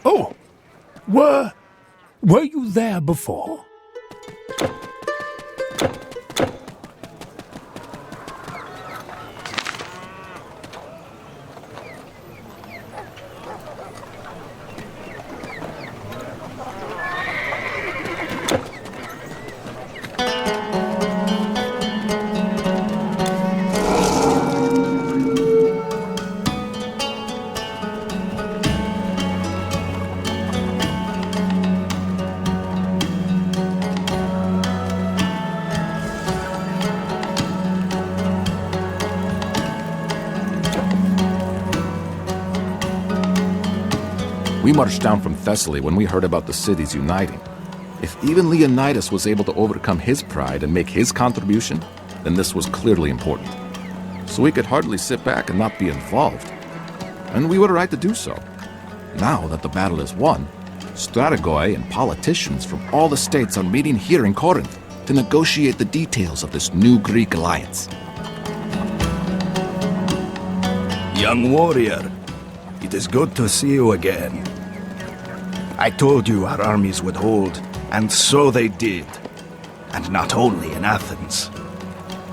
Oh, were you there before? We marched down from Thessaly when we heard about the cities uniting. If even Leonidas was able to overcome his pride and make his contribution, then this was clearly important. So we could hardly sit back and not be involved. And we were right to do so. Now that the battle is won, strategoi and politicians from all the states are meeting here in Corinth to negotiate the details of this new Greek alliance. Young warrior, it is good to see you again. I told you our armies would hold, and so they did. And not only in Athens.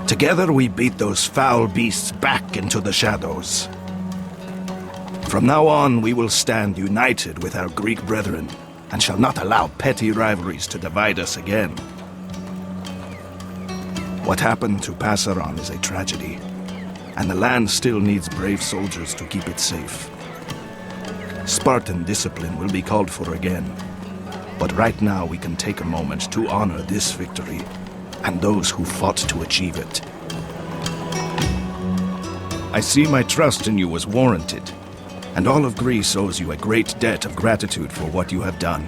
Together we beat those foul beasts back into the shadows. From now on, we will stand united with our Greek brethren, and shall not allow petty rivalries to divide us again. What happened to Passaron is a tragedy, and the land still needs brave soldiers to keep it safe. Spartan discipline will be called for again, but right now we can take a moment to honor this victory and those who fought to achieve it. I see my trust in you was warranted, and all of Greece owes you a great debt of gratitude for what you have done.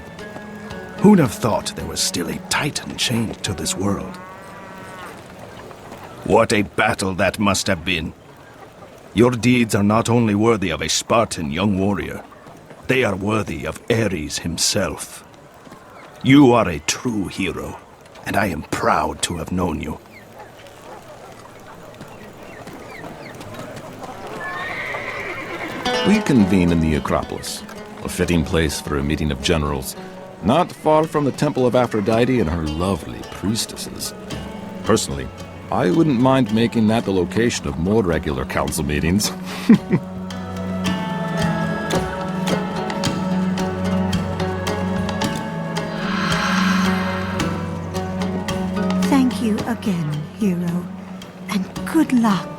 Who'd have thought there was still a titan chained to this world? What a battle that must have been. Your deeds are not only worthy of a Spartan young warrior, they are worthy of Ares himself. You are a true hero, and I am proud to have known you. We convene in the Acropolis, a fitting place for a meeting of generals, not far from the Temple of Aphrodite and her lovely priestesses. Personally, I wouldn't mind making that the location of more regular council meetings. Thank you again, hero, and good luck.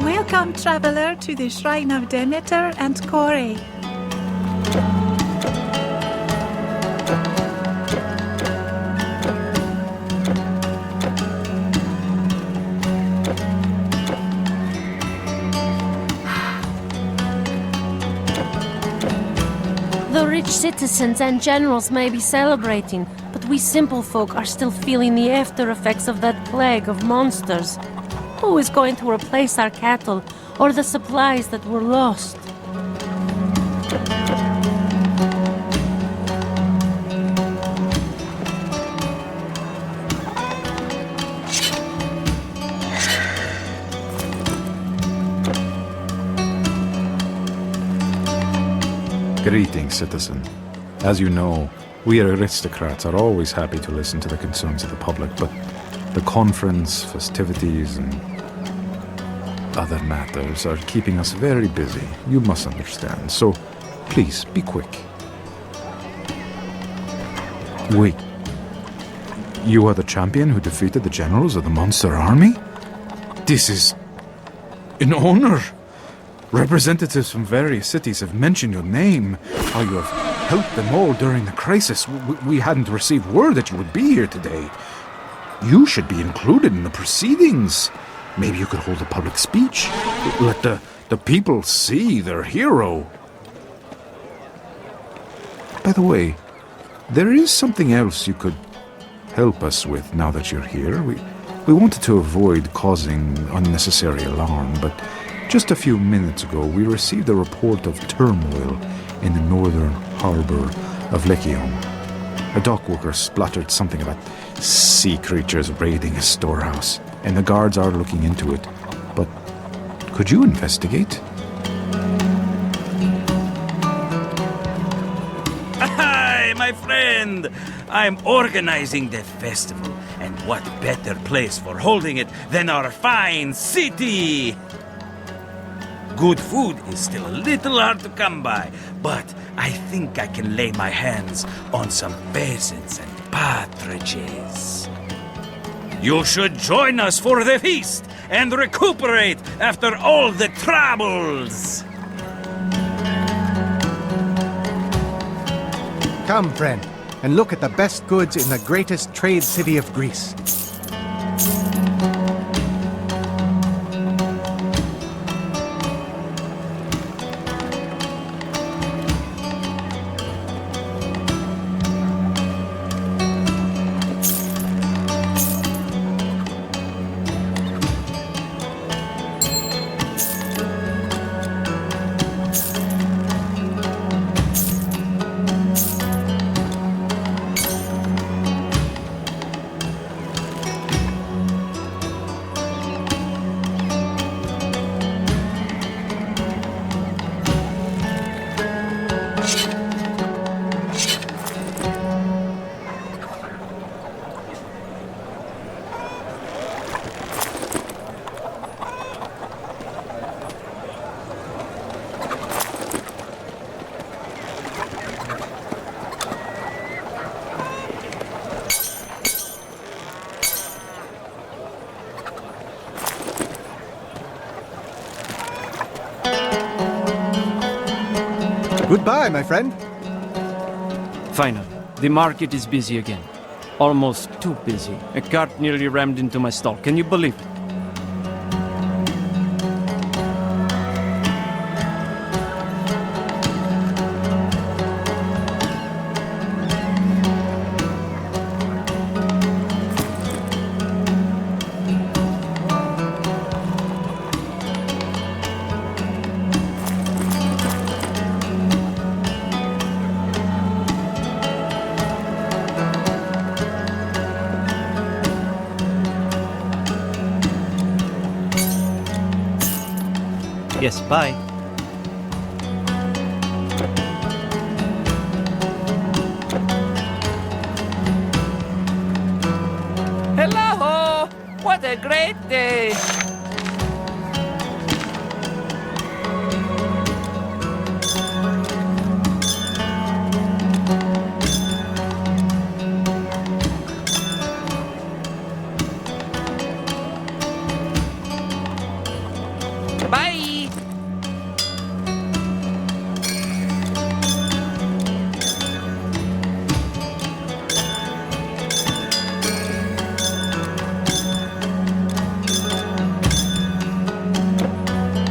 Welcome, traveler, to the Shrine of Demeter and Kore. The rich citizens and generals may be celebrating, but we simple folk are still feeling the after effects of that plague of monsters. Who is going to replace our cattle or the supplies that were lost? Greetings, citizen. As you know, we aristocrats are always happy to listen to the concerns of the public, but the conference, festivities, and other matters are keeping us very busy. You must understand. So, please, be quick. Wait. You are the champion who defeated the generals of the monster army? This is an honor. Representatives from various cities have mentioned your name, how you have helped them all during the crisis. We hadn't received word that you would be here today. You should be included in the proceedings. Maybe you could hold a public speech. Let the people see their hero. By the way, there is something else you could help us with now that you're here. We wanted to avoid causing unnecessary alarm, but just a few minutes ago we received a report of turmoil in the northern harbor of Lechion. A dockworker spluttered something about sea creatures raiding a storehouse, and the guards are looking into it. But could you investigate? my friend. I'm organizing the festival, and what better place for holding it than our fine city? Good food is still a little hard to come by, but I think I can lay my hands on some pheasants and partridges. You should join us for the feast and recuperate after all the troubles. Come, friend, and look at the best goods in the greatest trade city of Greece. Goodbye, my friend. Finally, the market is busy again. Almost too busy. A cart nearly rammed into my stall. Can you believe it? Yes, bye. Hello! What a great day! Bye!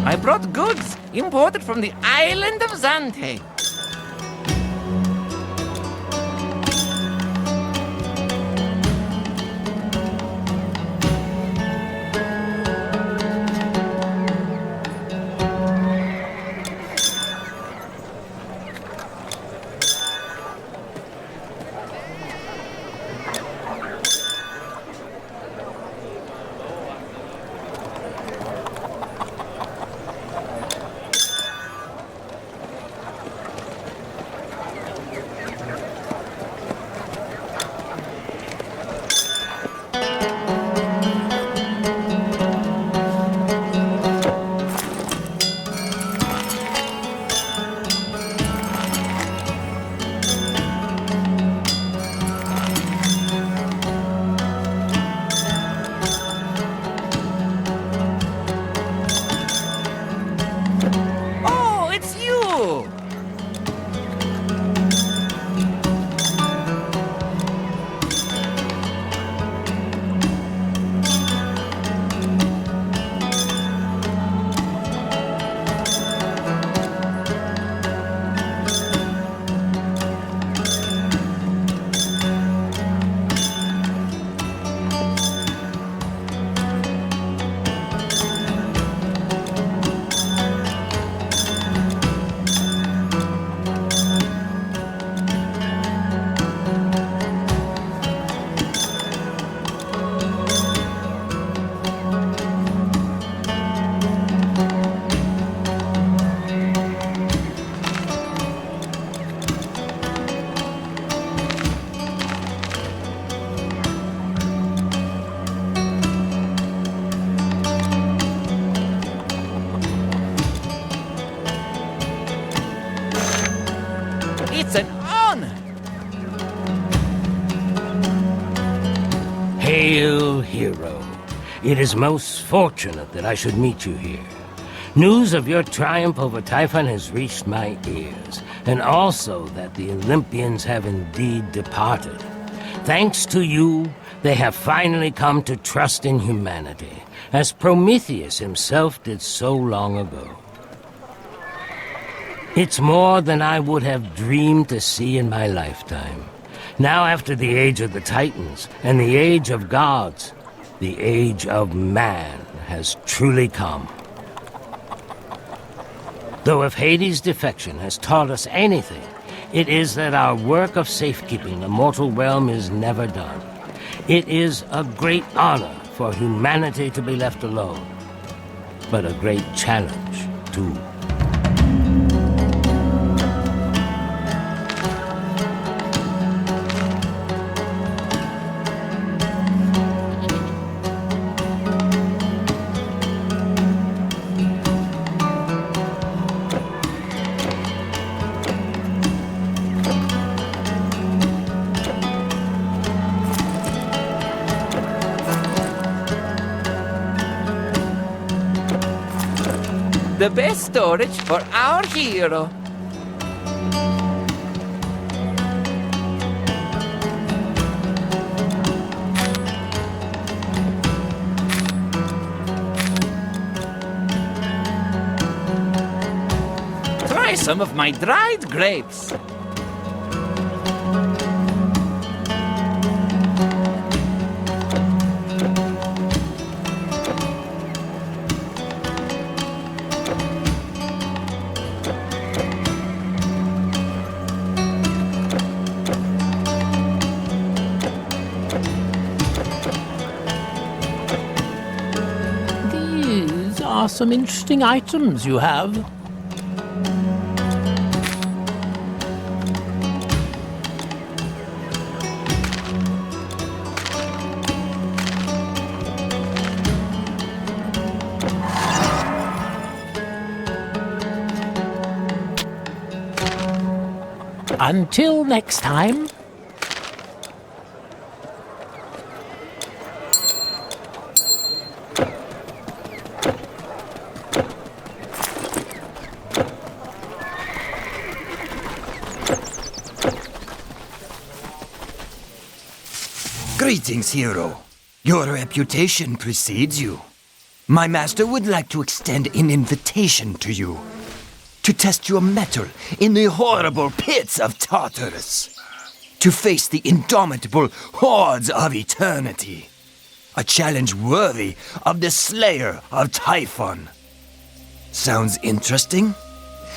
I brought goods imported from the island of Zante. It's an honor. Hail, hero. It is most fortunate that I should meet you here. News of your triumph over Typhon has reached my ears, and also that the Olympians have indeed departed. Thanks to you, they have finally come to trust in humanity, as Prometheus himself did so long ago. It's more than I would have dreamed to see in my lifetime. Now, after the age of the Titans and the age of gods, the age of man has truly come. Though if Hades' defection has taught us anything, it is that our work of safekeeping the mortal realm is never done. It is a great honor for humanity to be left alone, but a great challenge, too. The best storage for our hero. Try some of my dried grapes. These are some interesting items you have. Until next time. Greetings, hero. Your reputation precedes you. My master would like to extend an invitation to you. To test your mettle in the horrible pits of Tartarus. To face the indomitable hordes of eternity. A challenge worthy of the slayer of Typhon. Sounds interesting?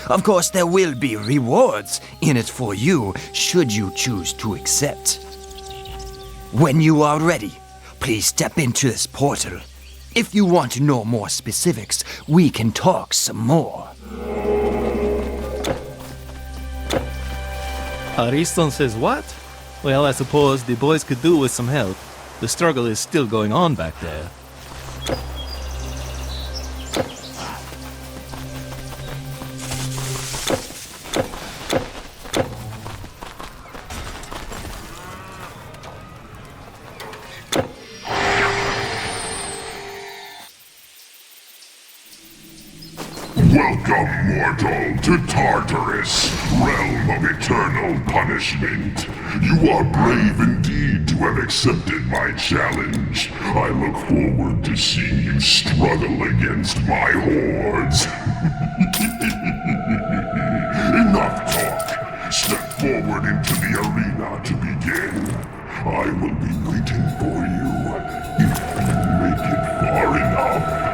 Of course, there will be rewards in it for you, should you choose to accept. When you are ready, please step into this portal. If you want to know more specifics, we can talk some more. Ariston says what? Well, I suppose the boys could do with some help. The struggle is still going on back there. Welcome, mortal, to Tartarus, realm of eternal punishment. You are brave indeed to have accepted my challenge. I look forward to seeing you struggle against my hordes. Enough talk. Step forward into the arena to begin. I will be waiting for you if you make it far enough.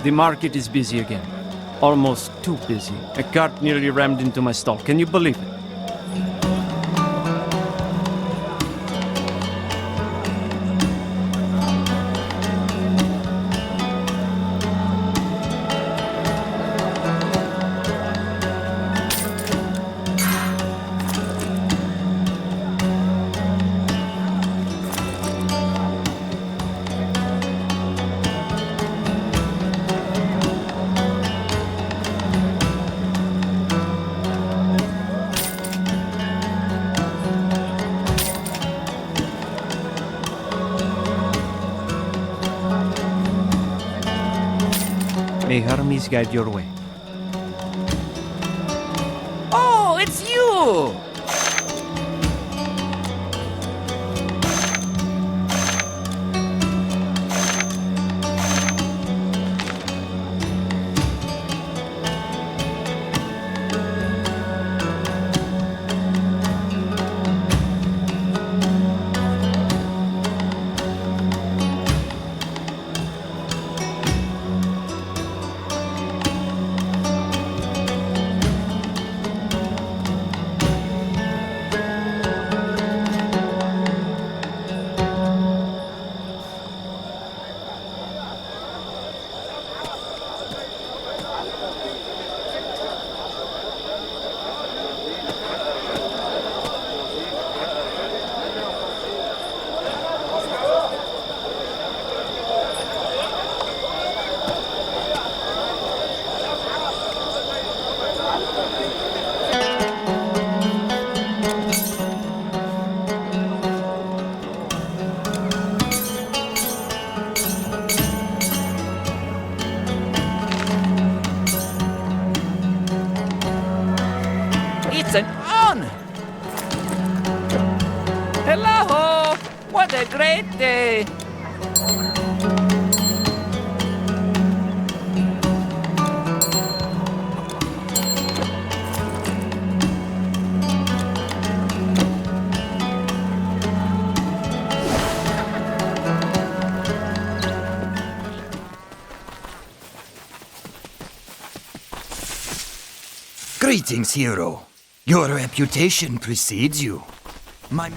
the market is busy again. Almost too busy. A cart nearly rammed into my stall. Can you believe it? May Hermes guide your way. Oh, it's you! It's an honor! Hello! What a great day! Greetings, hero. Your reputation precedes you. My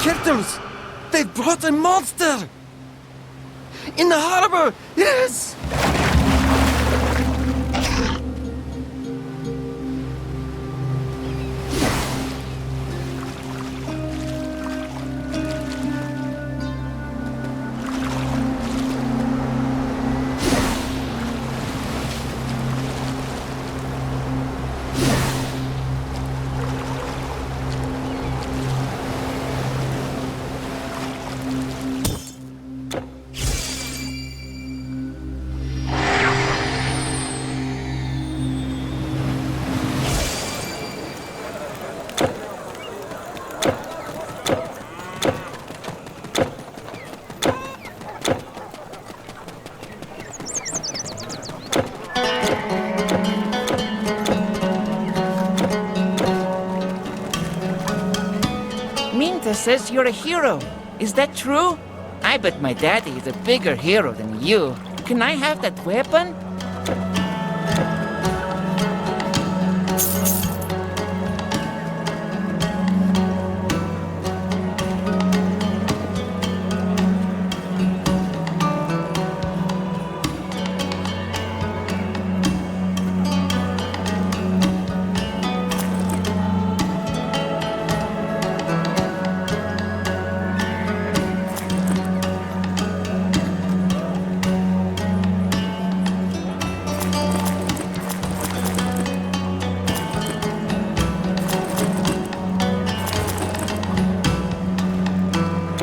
Kettles! They've brought a monster! In the harbor! Yes! Minta says you're a hero. Is that true? I bet my daddy is a bigger hero than you. Can I have that weapon?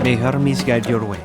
May Hermes guide your way.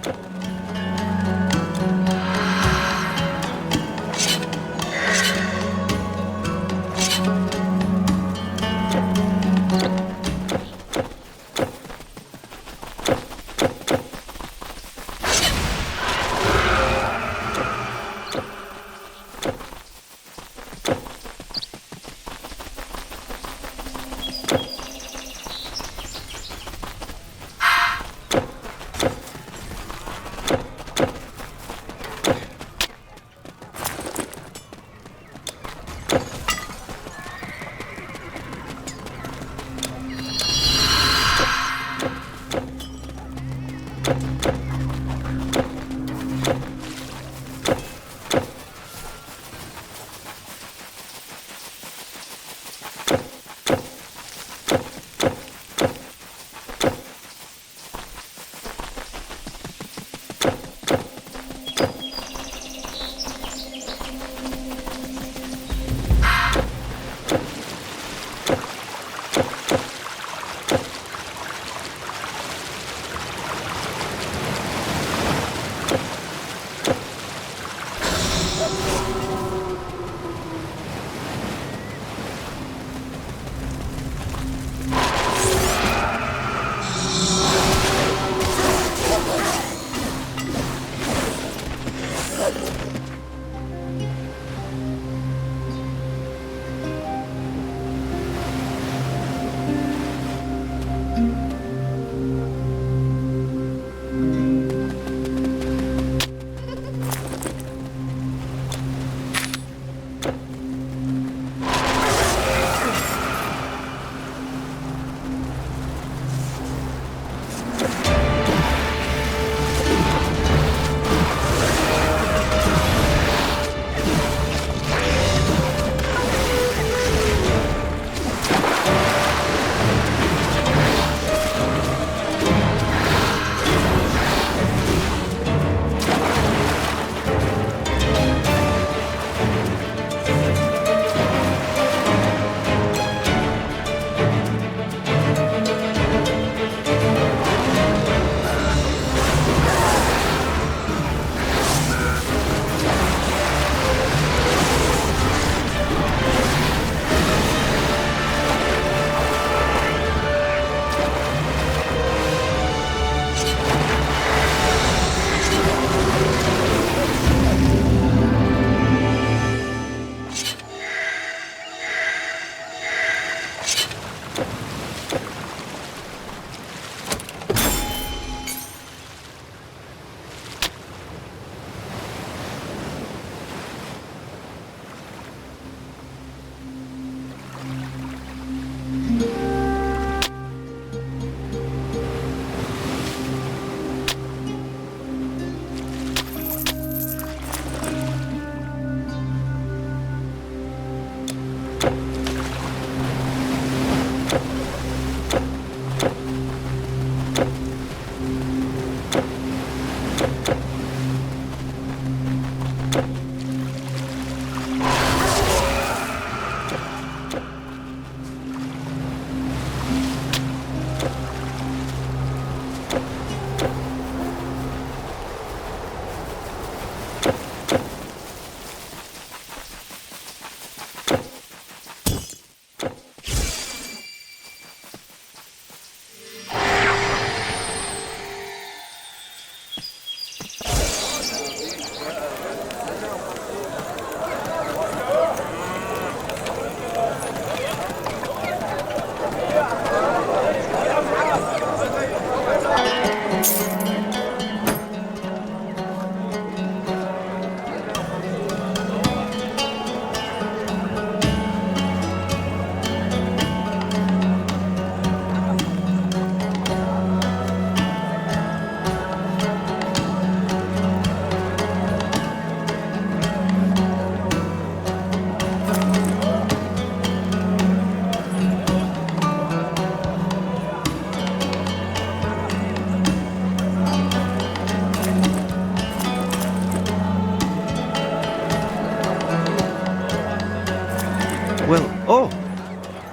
Well, oh,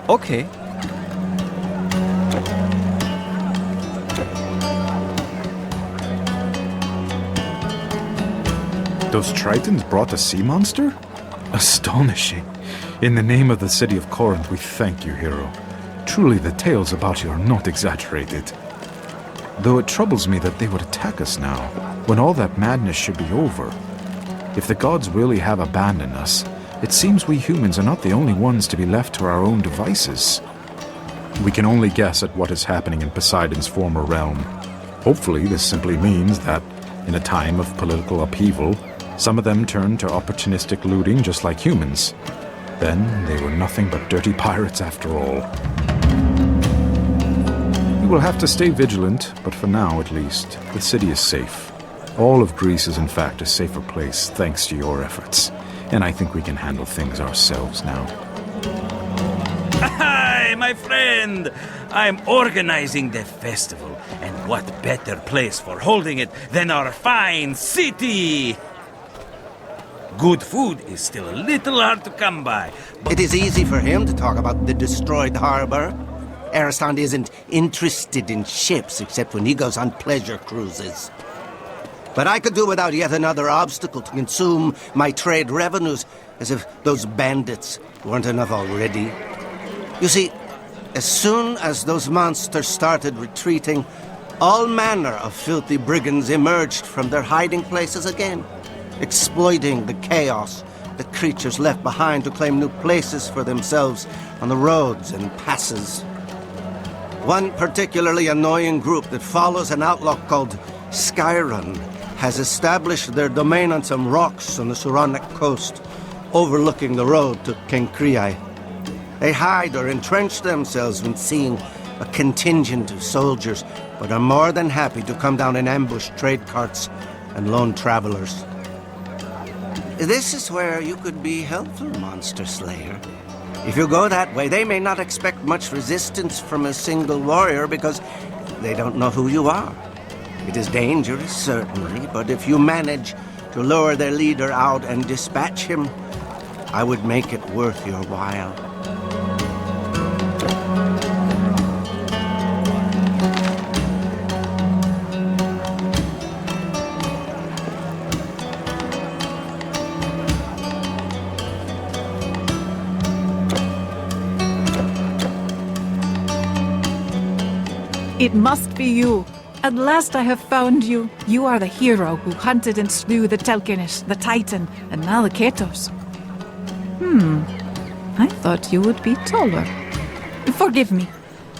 okay. Those Tritons brought a sea monster? Astonishing. In the name of the city of Corinth, we thank you, hero. Truly, the tales about you are not exaggerated. Though it troubles me that they would attack us now, when all that madness should be over. If the gods really have abandoned us, it seems we humans are not the only ones to be left to our own devices. We can only guess at what is happening in Poseidon's former realm. Hopefully, this simply means that, in a time of political upheaval, some of them turned to opportunistic looting just like humans. Then they were nothing but dirty pirates after all. We will have to stay vigilant, but for now at least, the city is safe. All of Greece is in fact a safer place thanks to your efforts. And I think we can handle things ourselves now. Hi, my friend! I'm organizing the festival, and what better place for holding it than our fine city? Good food is still a little hard to come by. It is easy for him to talk about the destroyed harbor. Ariston isn't interested in ships except when he goes on pleasure cruises. But I could do without yet another obstacle to consume my trade revenues, as if those bandits weren't enough already. You see, as soon as those monsters started retreating, all manner of filthy brigands emerged from their hiding places again, exploiting the chaos the creatures left behind to claim new places for themselves on the roads and passes. One particularly annoying group that follows an outlaw called Skyron has established their domain on some rocks on the Saronic coast, overlooking the road to Kenkriai. They hide or entrench themselves when seeing a contingent of soldiers, but are more than happy to come down and ambush trade carts and lone travelers. This is where you could be helpful, Monster Slayer. If you go that way, they may not expect much resistance from a single warrior because they don't know who you are. It is dangerous, certainly, but if you manage to lure their leader out and dispatch him, I would make it worth your while. It must be you. At last I have found you. You are the hero who hunted and slew the Telkinish, the Titan, and now the Ketos. I thought you would be taller. Forgive me.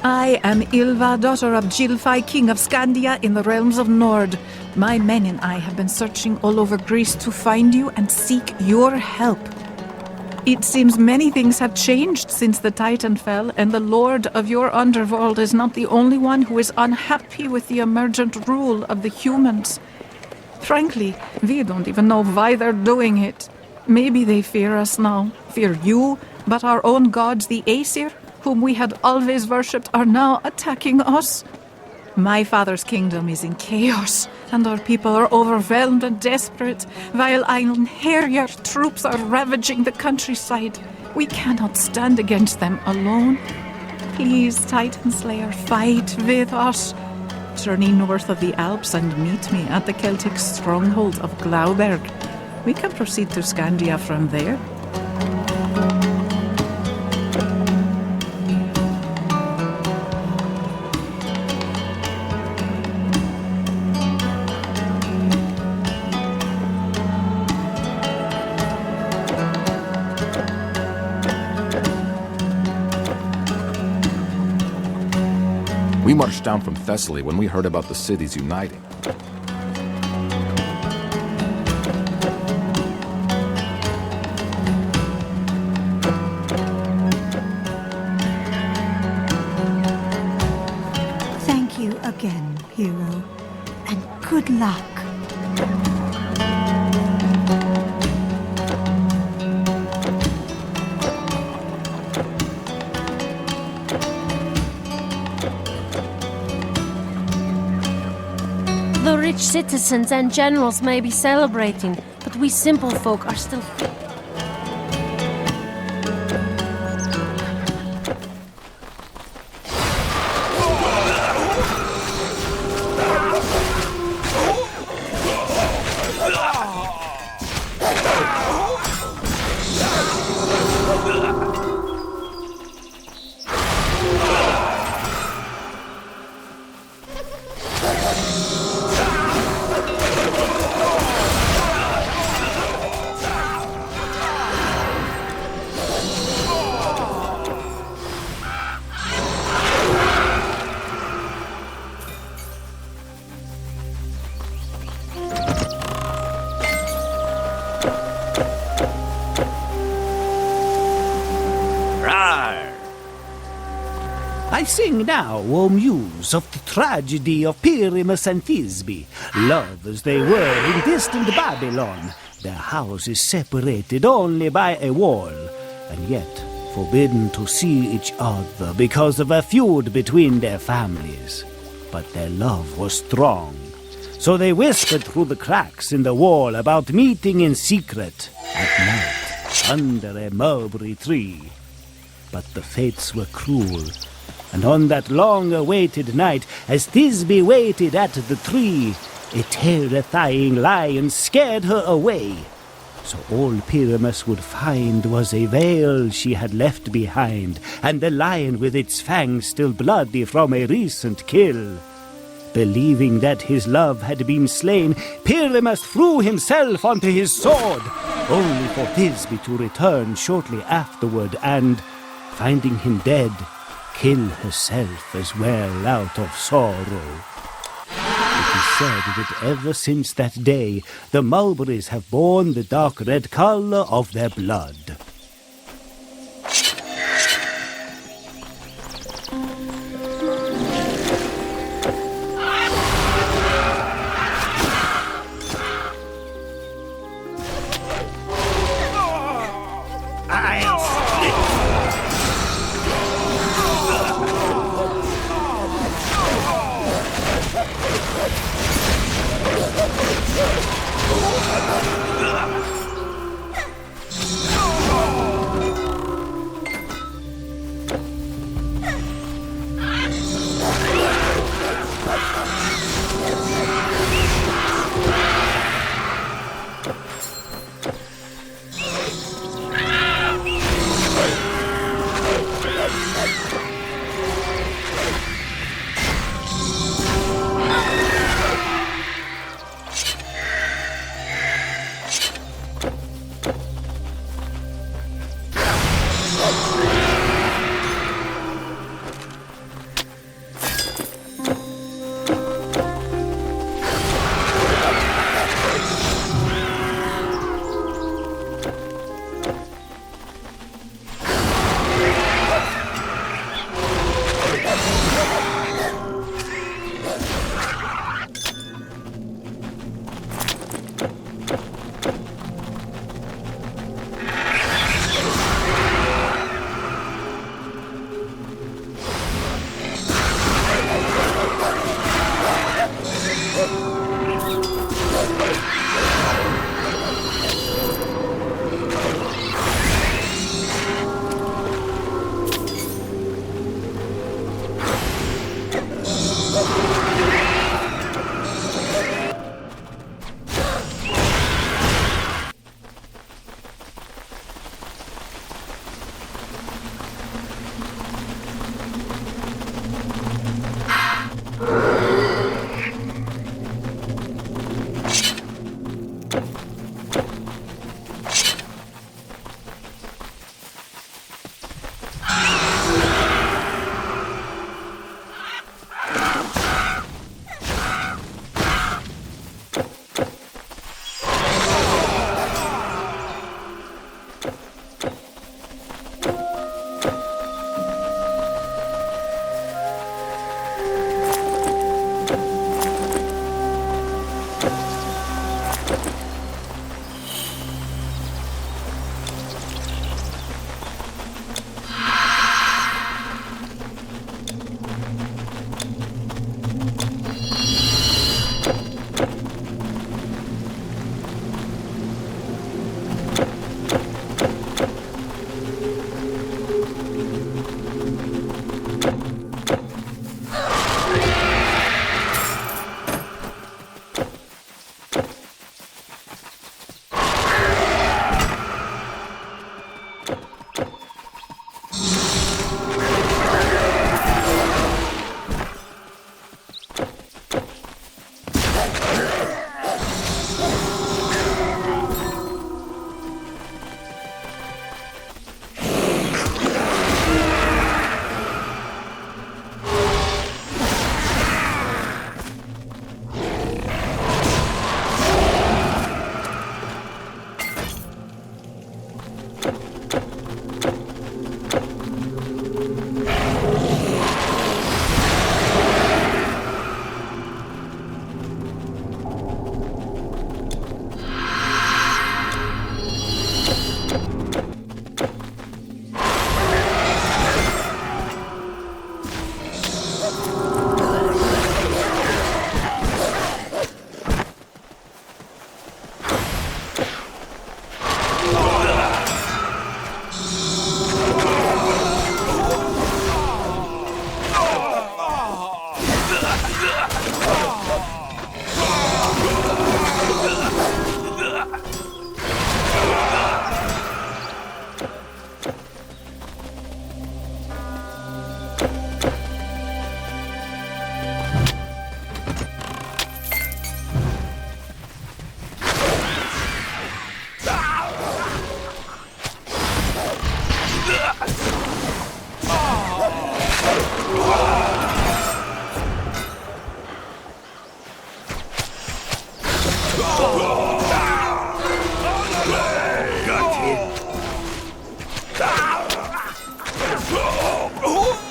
I am Ylva, daughter of Gilfai, king of Scandia in the realms of Nord. My men and I have been searching all over Greece to find you and seek your help. It seems many things have changed since the Titan fell, and the Lord of your underworld is not the only one who is unhappy with the emergent rule of the humans. Frankly, we don't even know why they're doing it. Maybe they fear us now, fear you, but our own gods, the Aesir, whom we had always worshipped, are now attacking us. My father's kingdom is in chaos, and our people are overwhelmed and desperate, while Einherjar troops are ravaging the countryside. We cannot stand against them alone. Please, Titan Slayer, fight with us. Journey north of the Alps and meet me at the Celtic stronghold of Glauberg. We can proceed to Scandia from there. marched down from Thessaly when we heard about the cities uniting. Thank you again, hero, and good luck. The rich citizens and generals may be celebrating, but we simple folk are still... I sing now, O muse, of the tragedy of Pyramus and Thisbe, lovers they were in distant Babylon, their houses separated only by a wall, and yet forbidden to see each other because of a feud between their families. But their love was strong, so they whispered through the cracks in the wall about meeting in secret at night under a mulberry tree. But the fates were cruel, and on that long-awaited night, as Thisbe waited at the tree, a terrifying lion scared her away. So all Pyramus would find was a veil she had left behind, and the lion with its fangs still bloody from a recent kill. Believing that his love had been slain, Pyramus threw himself onto his sword, only for Thisbe to return shortly afterward and, finding him dead, kill herself as well out of sorrow. It is said that ever since that day, the mulberries have borne the dark red color of their blood.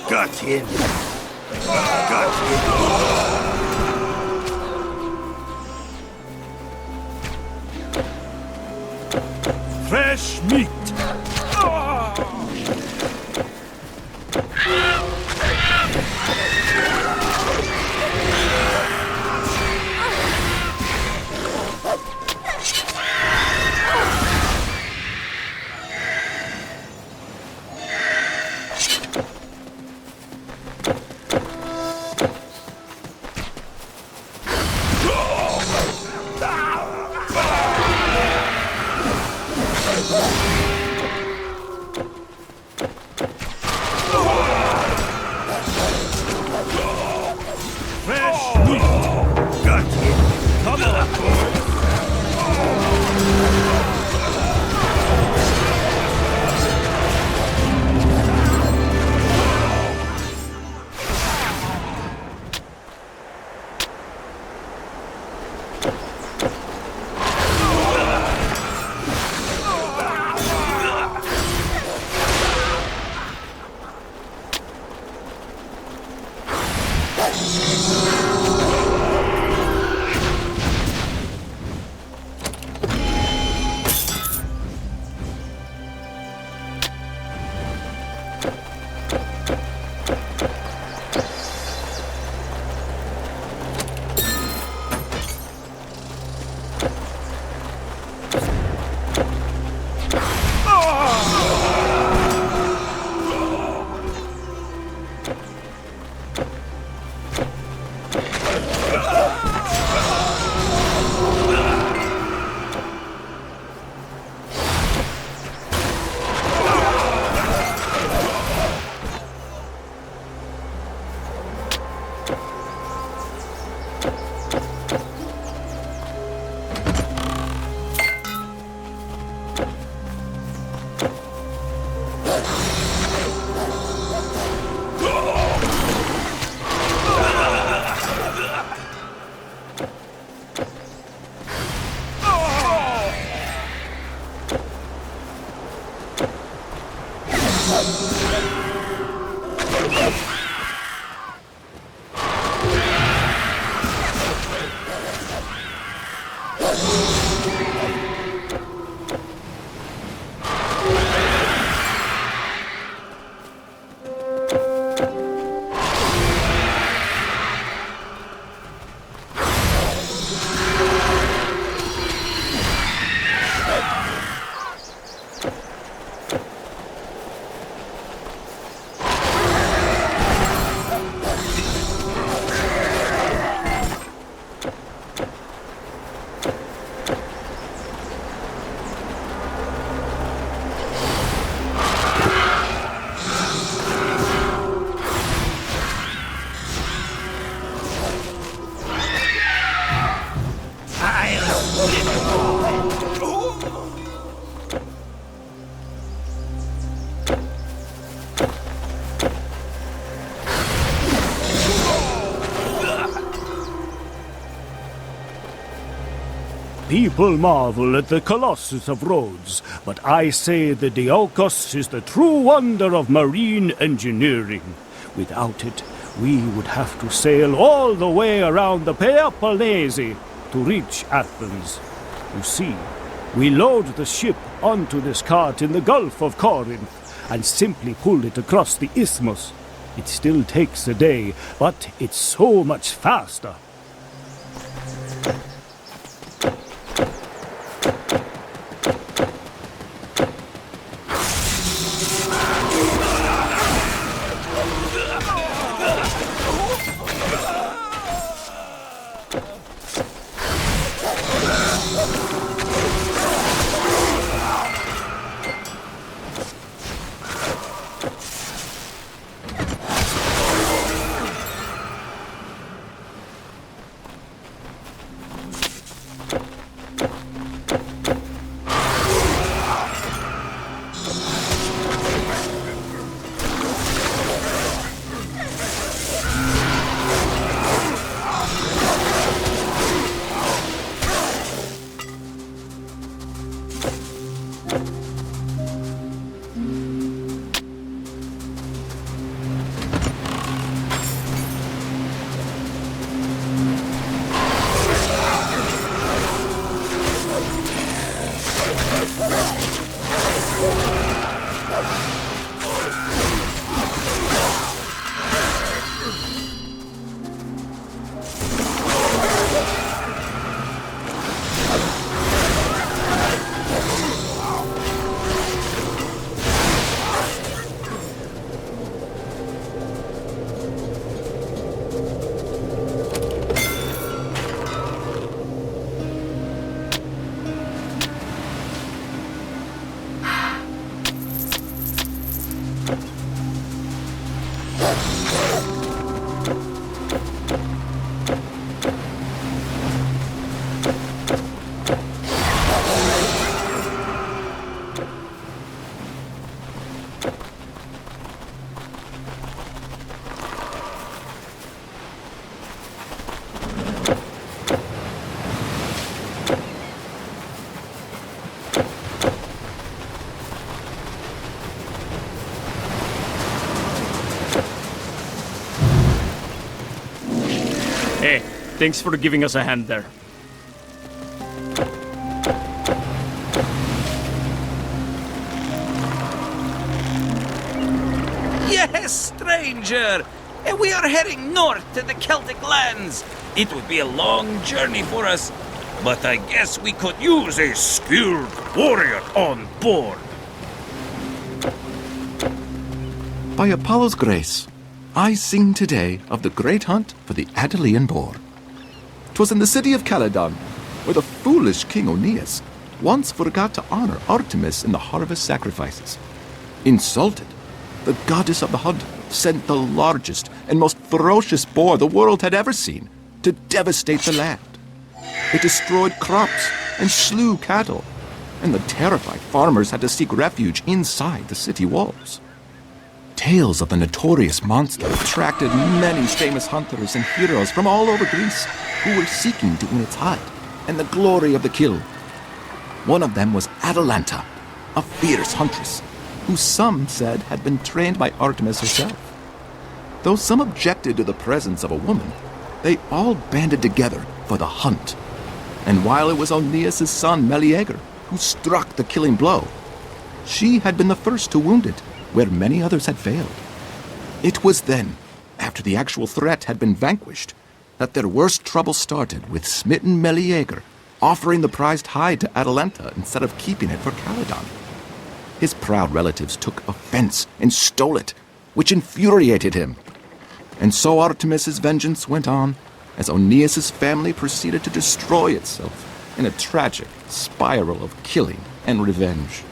Got him. Got him. Fresh meat. people marvel at the Colossus of Rhodes, but I say the Diolkos is the true wonder of marine engineering. Without it, we would have to sail all the way around the Peloponnese to reach Athens. You see, we load the ship onto this cart in the Gulf of Corinth and simply pull it across the isthmus. It still takes a day, but it's so much faster. Hey, thanks for giving us a hand there. Yes, stranger! We are heading north to the Celtic lands. It would be a long journey for us, but I guess we could use a skilled warrior on board. By Apollo's grace, I sing today of the great hunt for the Attalian boar. 'Twas in the city of Caledon, where the foolish King Aeneas once forgot to honor Artemis in the harvest sacrifices. Insulted, the goddess of the hunt sent the largest and most ferocious boar the world had ever seen to devastate the land. It destroyed crops and slew cattle, and the terrified farmers had to seek refuge inside the city walls. Tales of the notorious monster attracted many famous hunters and heroes from all over Greece who were seeking to win its hide and the glory of the kill. One of them was Atalanta, a fierce huntress, who some said had been trained by Artemis herself. Though some objected to the presence of a woman, they all banded together for the hunt. And while it was Aeneas' son Meleager who struck the killing blow, she had been the first to wound it, where many others had failed. It was then, after the actual threat had been vanquished, that their worst trouble started with smitten Meleager offering the prized hide to Atalanta instead of keeping it for Caledon. His proud relatives took offense and stole it, which infuriated him. And so Artemis's vengeance went on as Aeneas' family proceeded to destroy itself in a tragic spiral of killing and revenge.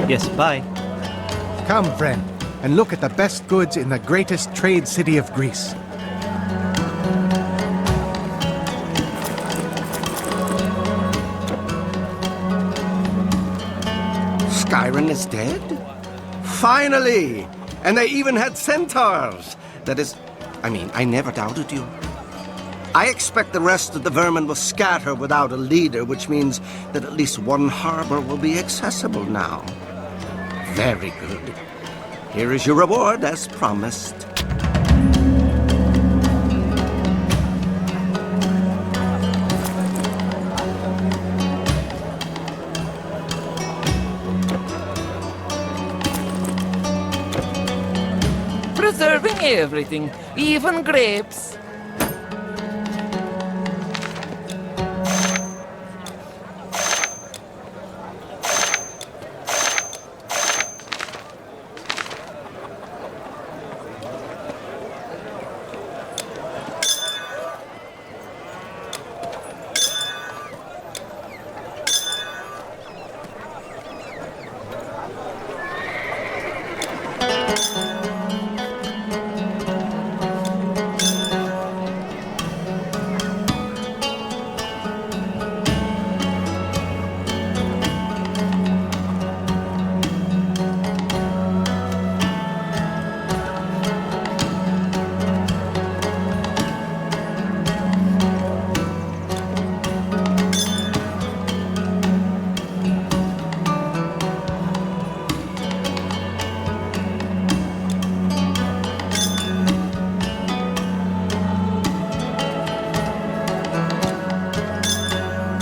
Yes, bye. Come, friend, and look at the best goods in the greatest trade city of Greece. Skyron is dead? Finally! And they even had centaurs! That is, I never doubted you. I expect the rest of the vermin will scatter without a leader, which means that at least one harbor will be accessible now. Very good. Here is your reward, as promised. Preserving everything, even grapes.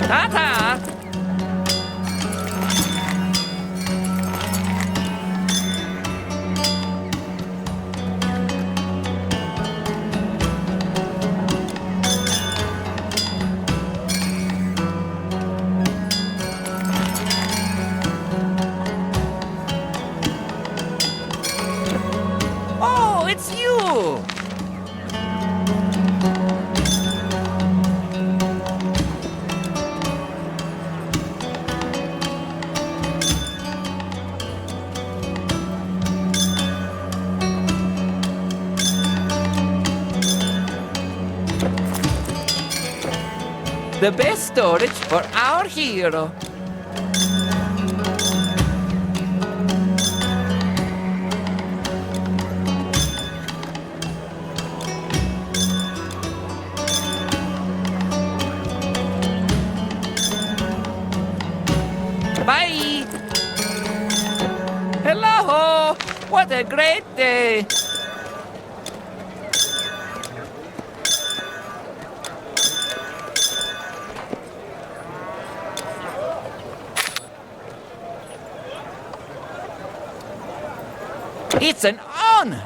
Ta-ta! Oh, it's you! The best storage for our hero. Bye! Hello! What a great day! It's an honor!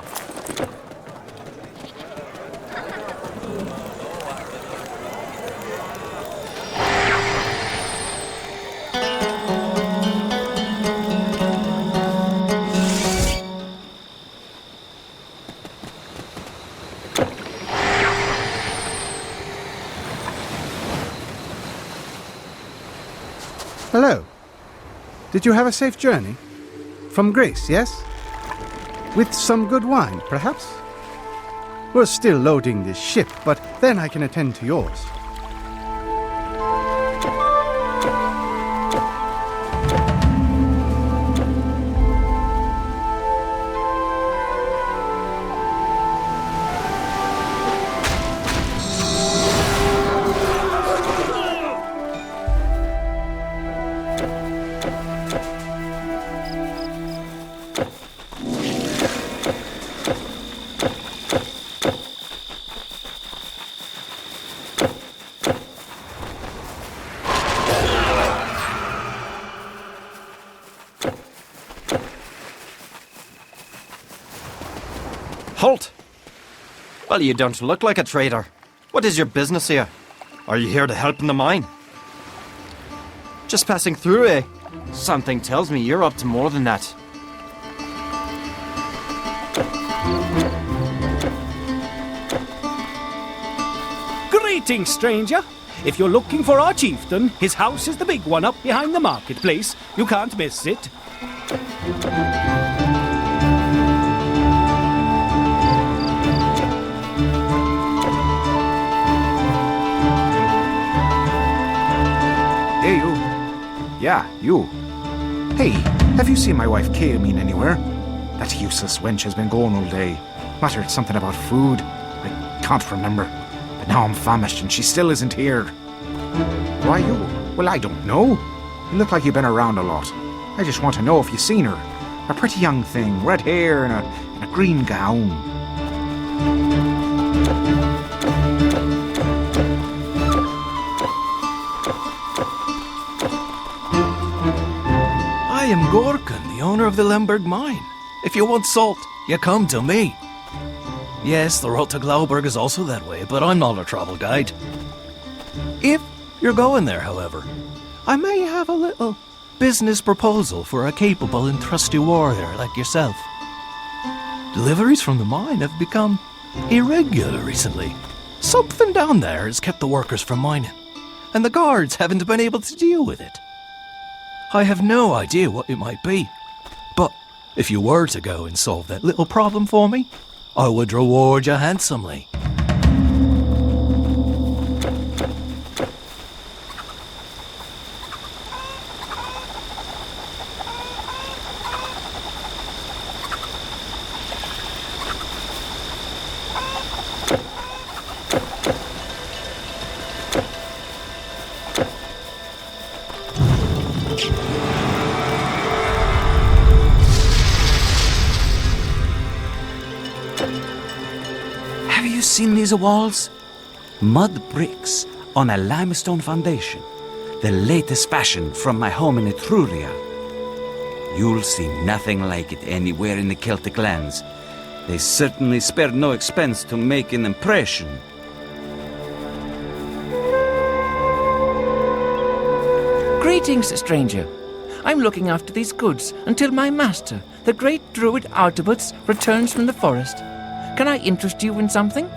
Hello. Did you have a safe journey? From Greece, yes? With some good wine, perhaps? We're still loading this ship, but then I can attend to yours. Halt! Well, you don't look like a trader. What is your business here? Are you here to help in the mine? Just passing through, eh? Something tells me you're up to more than that. Greetings, stranger. If you're looking for our chieftain, his house is the big one up behind the marketplace. You can't miss it. Hey, you. Yeah, you. Hey, have you seen my wife Kay anywhere? That useless wench has been going all day. Muttered something about food. I can't remember. But now I'm famished and she still isn't here. Why you? Well, I don't know. You look like you've been around a lot. I just want to know if you've seen her. A pretty young thing, red hair and a green gown. I am Gorkin, the owner of the Lemberg mine. If you want salt, you come to me. Yes, the road to Glauberg is also that way, but I'm not a travel guide. If you're going there, however, I may have a little business proposal for a capable and trusty warrior like yourself. Deliveries from the mine have become irregular recently. Something down there has kept the workers from mining, and the guards haven't been able to deal with it. I have no idea what it might be, but if you were to go and solve that little problem for me, I would reward you handsomely. Have you seen these walls? Mud bricks on a limestone foundation. The latest fashion from my home in Etruria. You'll see nothing like it anywhere in the Celtic lands. They certainly spared no expense to make an impression. Greetings, stranger. I'm looking after these goods until my master, the great druid Artabuts, returns from the forest. Can I interest you in something?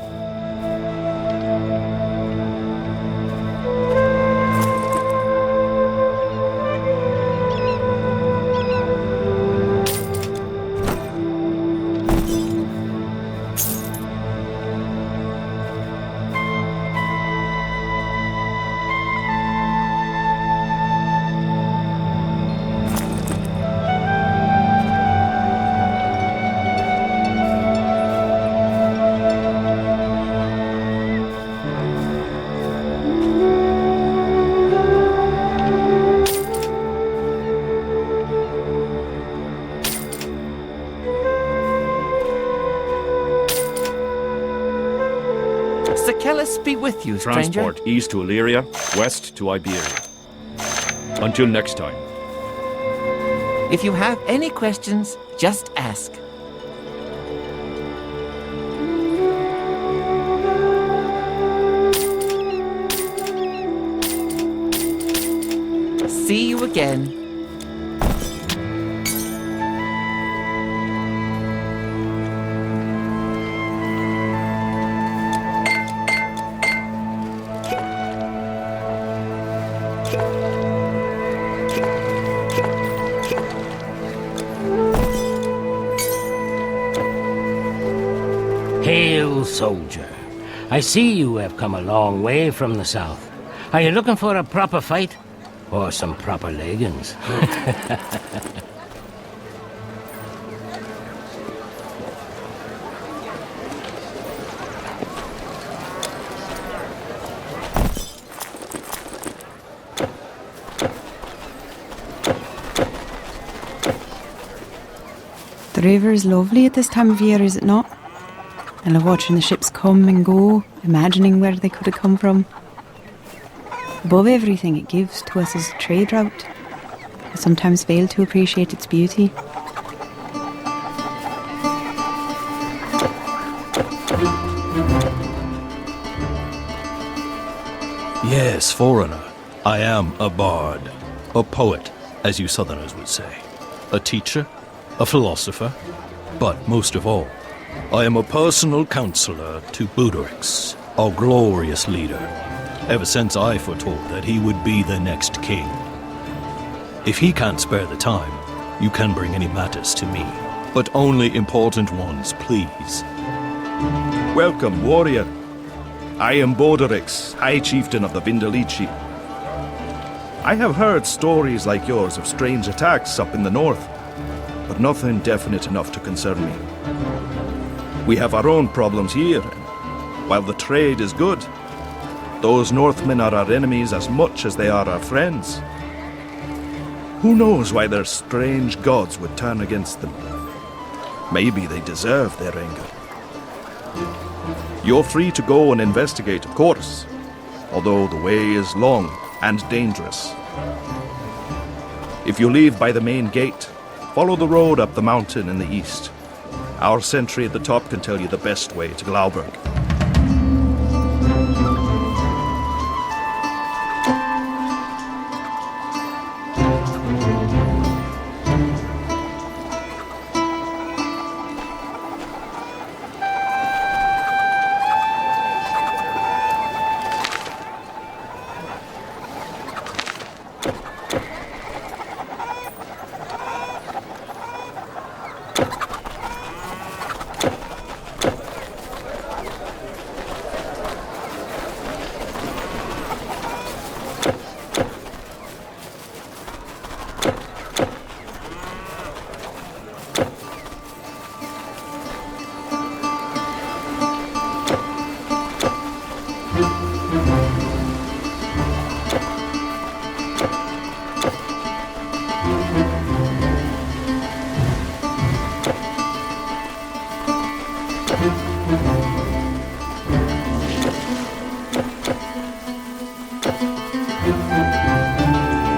Be with you, stranger. Transport east to Illyria, west to Iberia. Until next time. If you have any questions, just ask. See you again. Hail, soldier. I see you have come a long way from the south. Are you looking for a proper fight? Or some proper leggings? The river is lovely at this time of year, is it not? I love watching the ships come and go, imagining where they could have come from. Above everything, it gives to us as a trade route. I sometimes fail to appreciate its beauty. Yes, foreigner. I am a bard. A poet, as you southerners would say. A teacher. A philosopher. But most of all, I am a personal counselor to Budorix, our glorious leader, ever since I foretold that he would be the next king. If he can't spare the time, You can bring any matters to me, but only important ones, please. Welcome, warrior. I am Borderix, High Chieftain of the Vindelici. I have heard stories like yours of strange attacks up in the north, but nothing definite enough to concern me. We have our own problems here, and while the trade is good, those Northmen are our enemies as much as they are our friends. Who knows why their strange gods would turn against them? Maybe they deserve their anger. You're free to go and investigate, of course, although the way is long and dangerous. If you leave by the main gate, follow the road up the mountain in the east. Our sentry at the top can tell you the best way to Glauberg.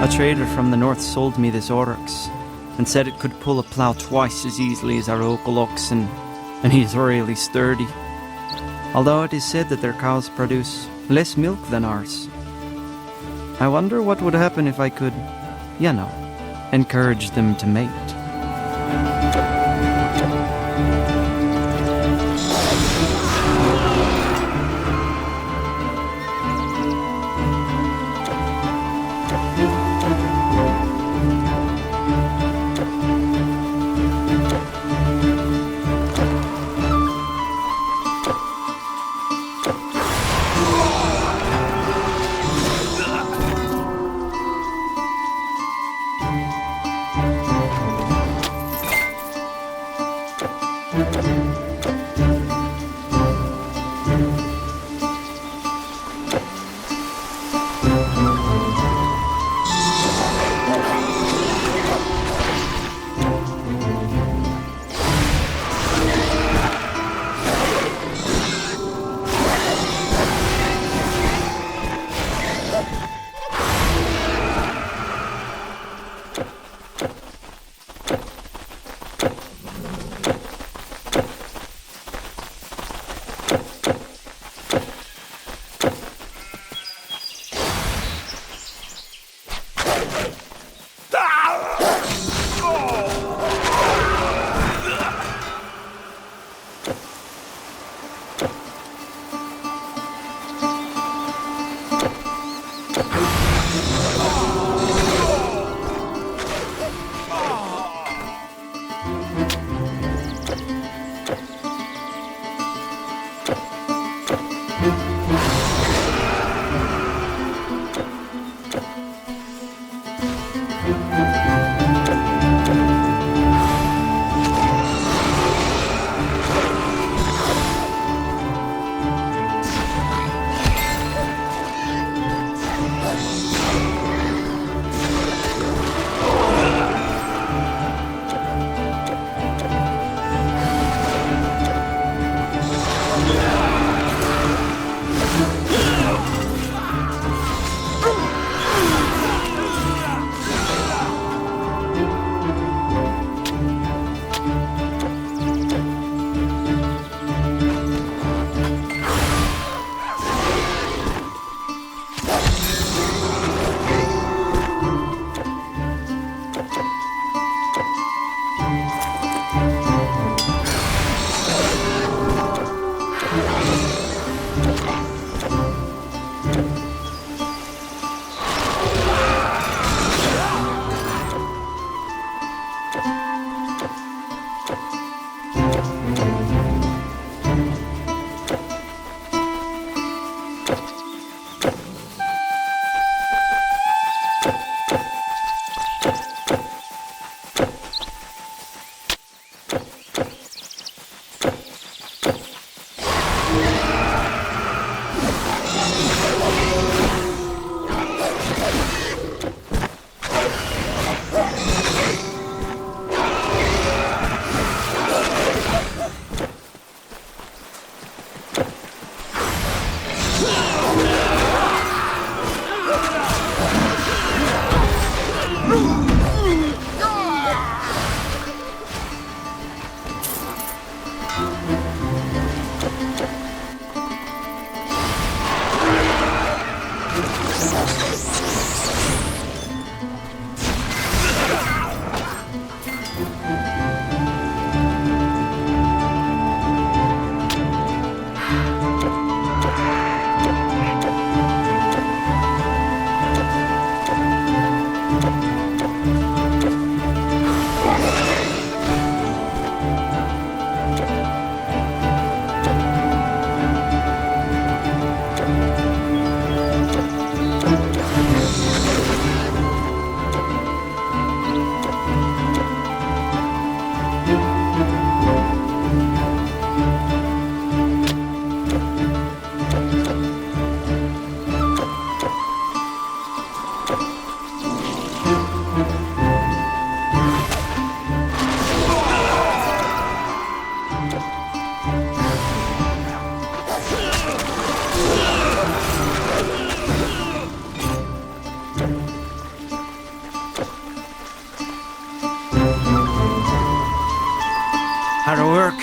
A trader from the north sold me this oryx and said it could pull a plough twice as easily as our local oxen, and he's really sturdy. Although it is said that their cows produce less milk than ours. I wonder what would happen if I could, encourage them to mate.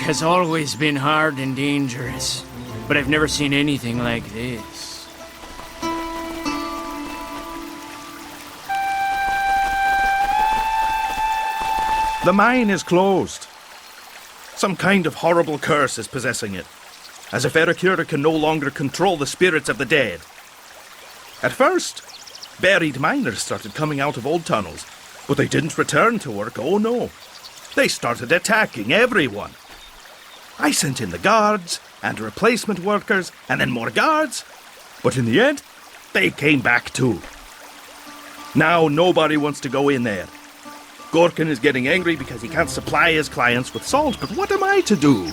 has always been hard and dangerous, but I've never seen anything like this. The mine is closed. Some kind of horrible curse is possessing it, as if Ericura can no longer control the spirits of the dead. At first, buried miners started coming out of old tunnels, but they didn't return to work, oh no. They started attacking everyone. I sent in the guards, and replacement workers, and then more guards, but in the end, they came back too. Now nobody wants to go in there. Gorkin is getting angry because he can't supply his clients with salt, but what am I to do?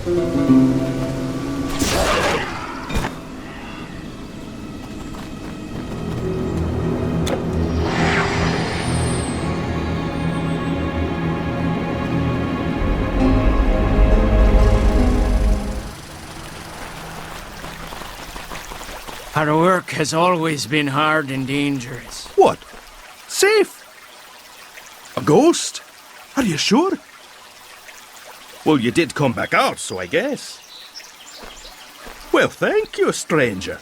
Our work has always been hard and dangerous. What? Safe? A ghost? Are you sure? Well, you did come back out, so I guess. Well, thank you, stranger.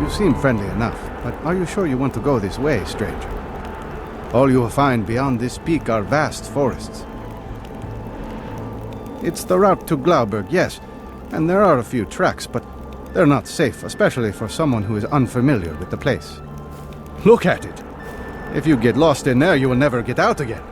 Seem friendly enough, but are you sure you want to go this way, stranger? All you will find beyond this peak are vast forests. It's the route to Glauberg, yes, and there are a few tracks, but they're not safe, especially for someone who is unfamiliar with the place. Look at it! If you get lost in there, you will never get out again.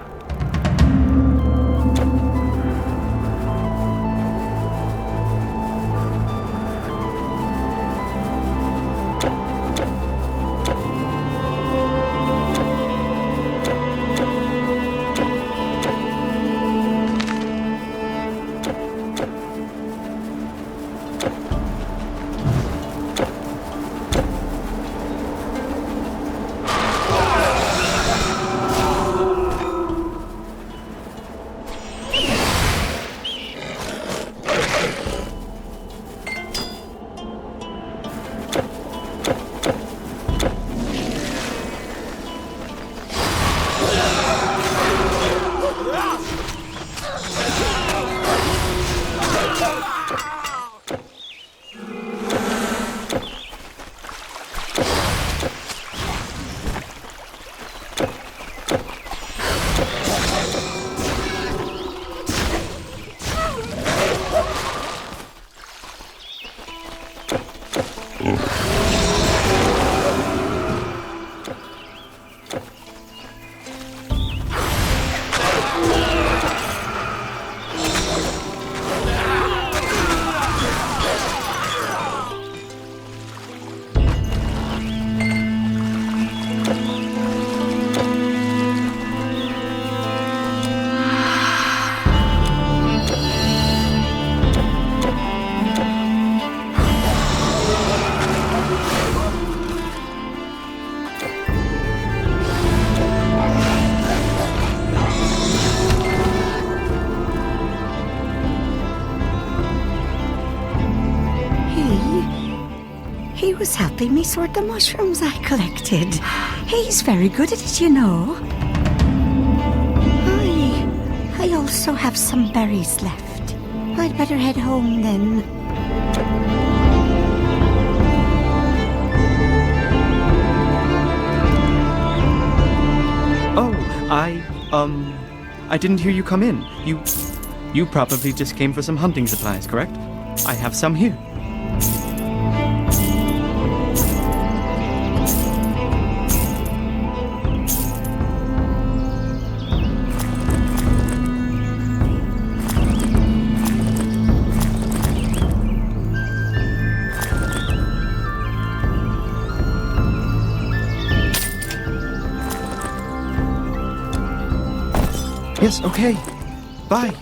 He was helping me sort the mushrooms I collected. He's very good at it, you know. I also have some berries left. I'd better head home then. Oh, I didn't hear you come in. You probably just came for some hunting supplies, correct? I have some here. Yes, okay. Bye.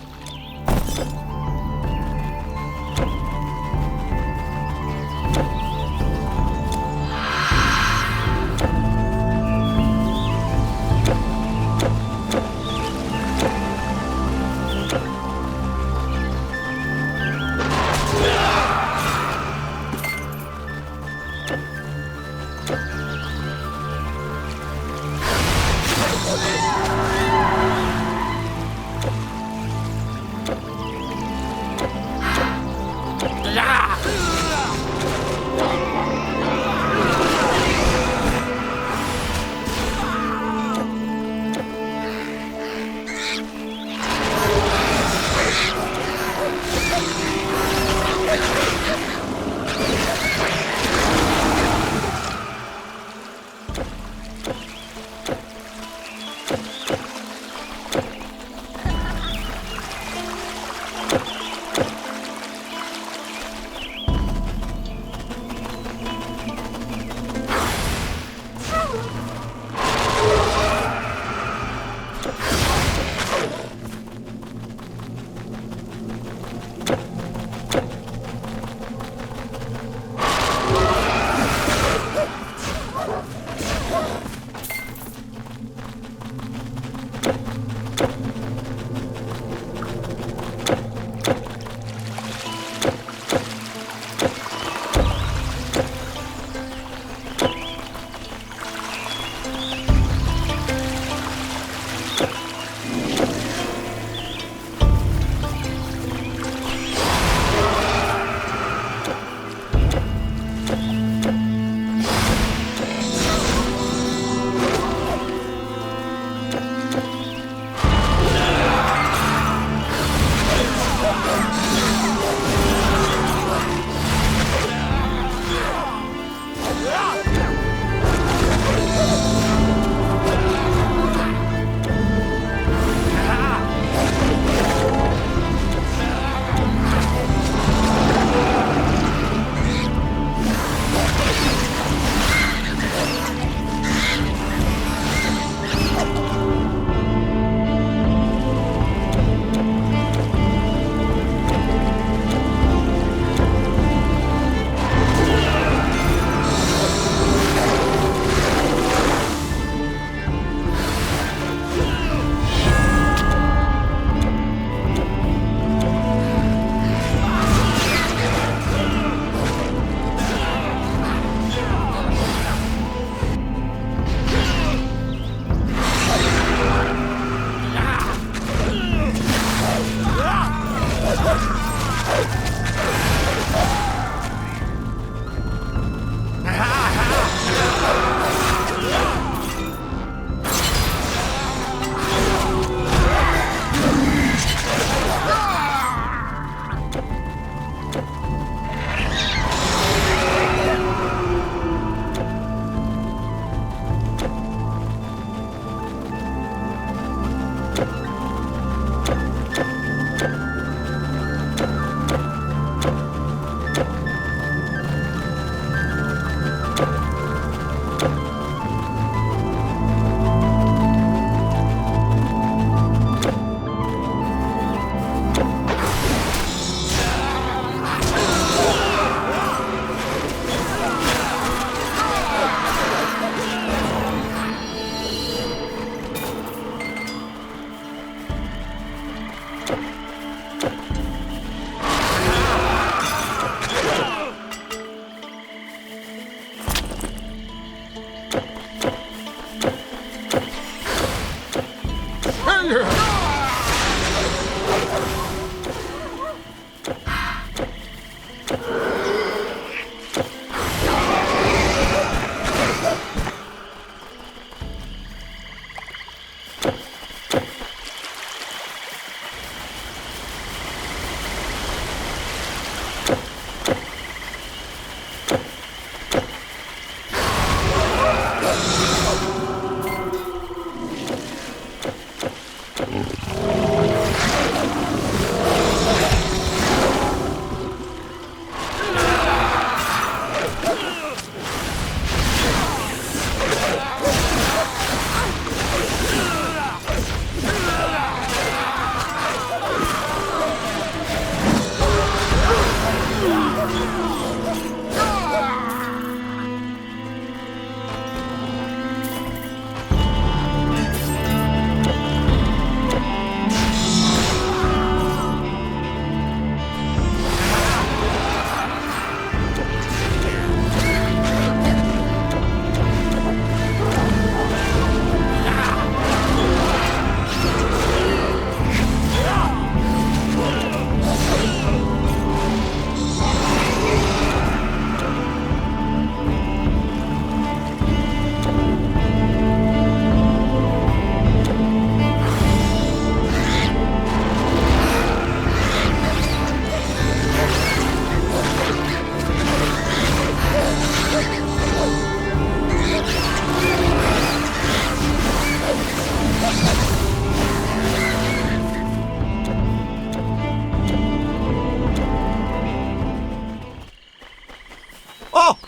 Oh,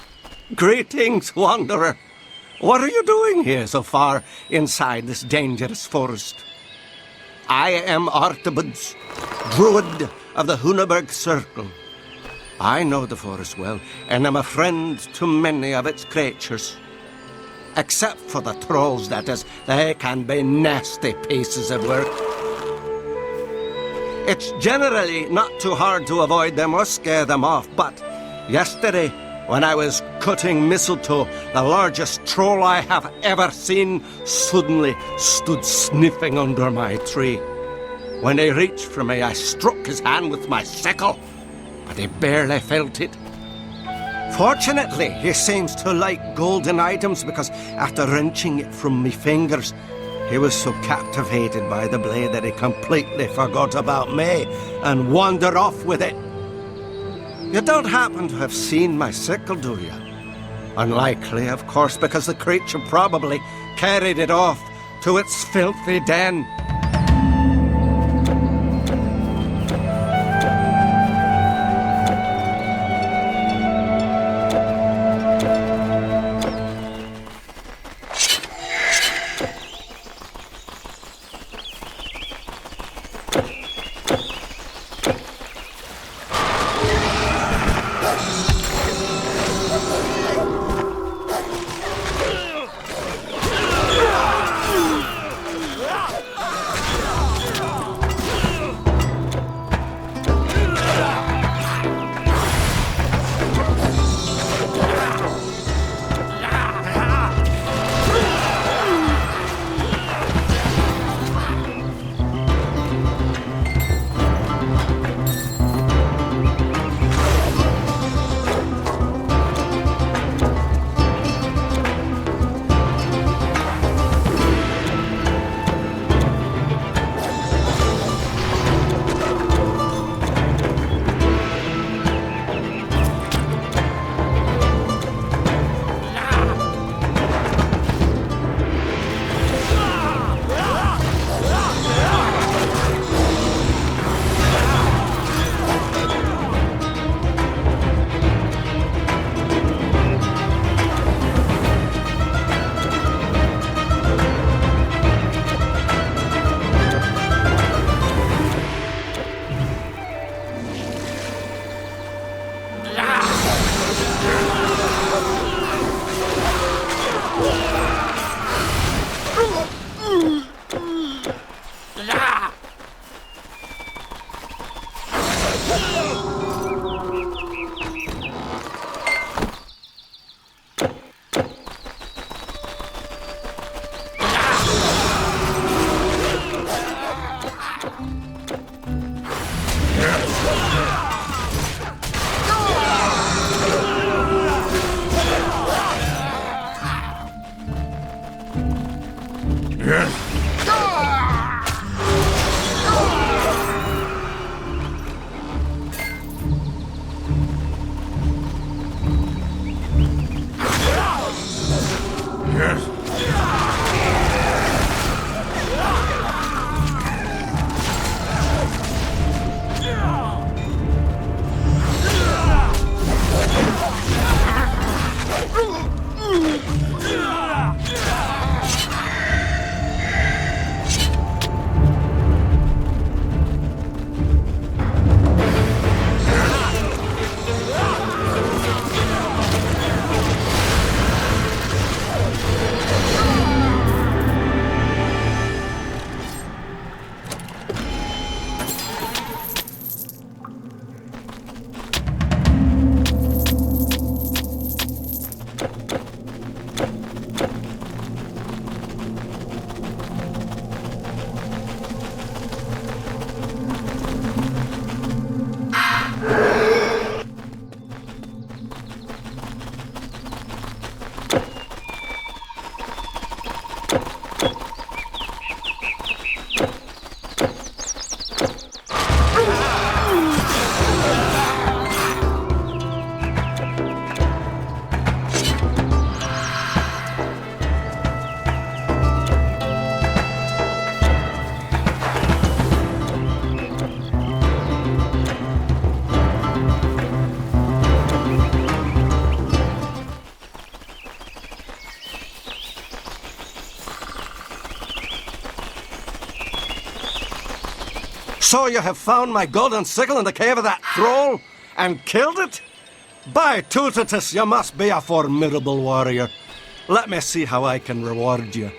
greetings, wanderer. What are you doing here so far inside this dangerous forest? I am Artabuds, druid of the Hunaberg Circle. I know the forest well, and am a friend to many of its creatures. Except for the trolls, that is. They can be nasty pieces of work. It's generally not too hard to avoid them or scare them off, but yesterday, when I was cutting mistletoe, the largest troll I have ever seen suddenly stood sniffing under my tree. When he reached for me, I struck his hand with my sickle, but he barely felt it. Fortunately, he seems to like golden items because after wrenching it from me fingers, he was so captivated by the blade that he completely forgot about me and wandered off with it. You don't happen to have seen my sickle, do you? Unlikely, of course, because the creature probably carried it off to its filthy den. So you have found my golden sickle in the cave of that thrall and killed it? By Tutatus, you must be a formidable warrior. Let me see how I can reward you.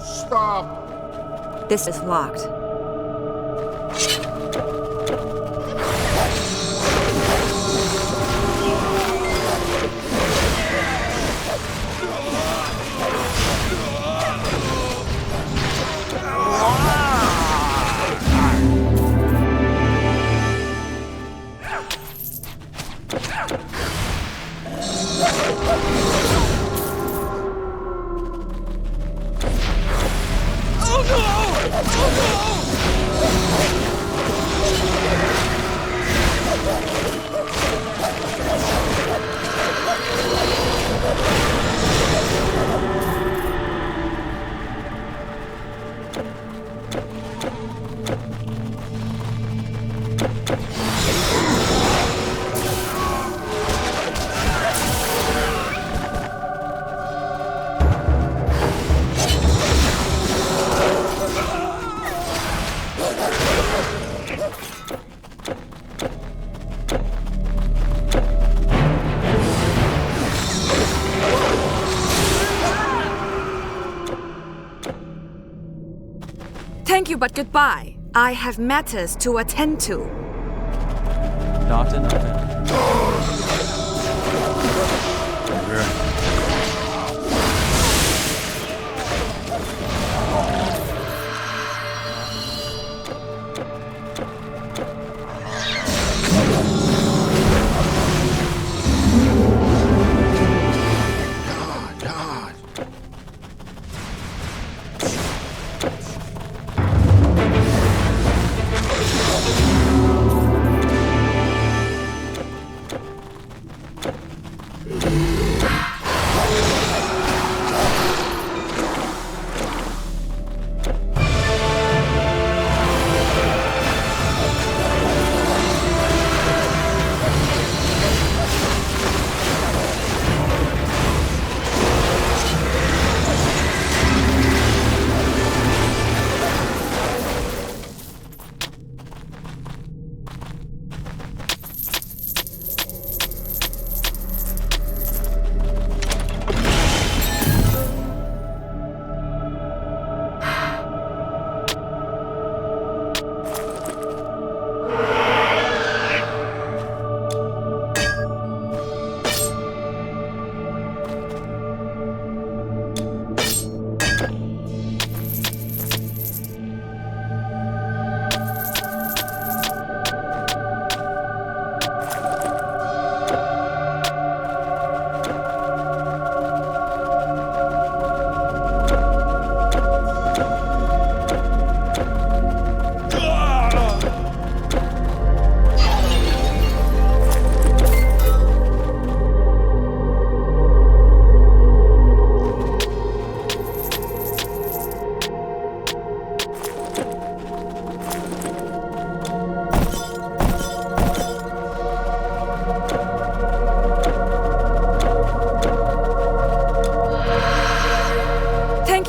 Stop! This is locked. Thank you, but goodbye. I have matters to attend to. Not enough.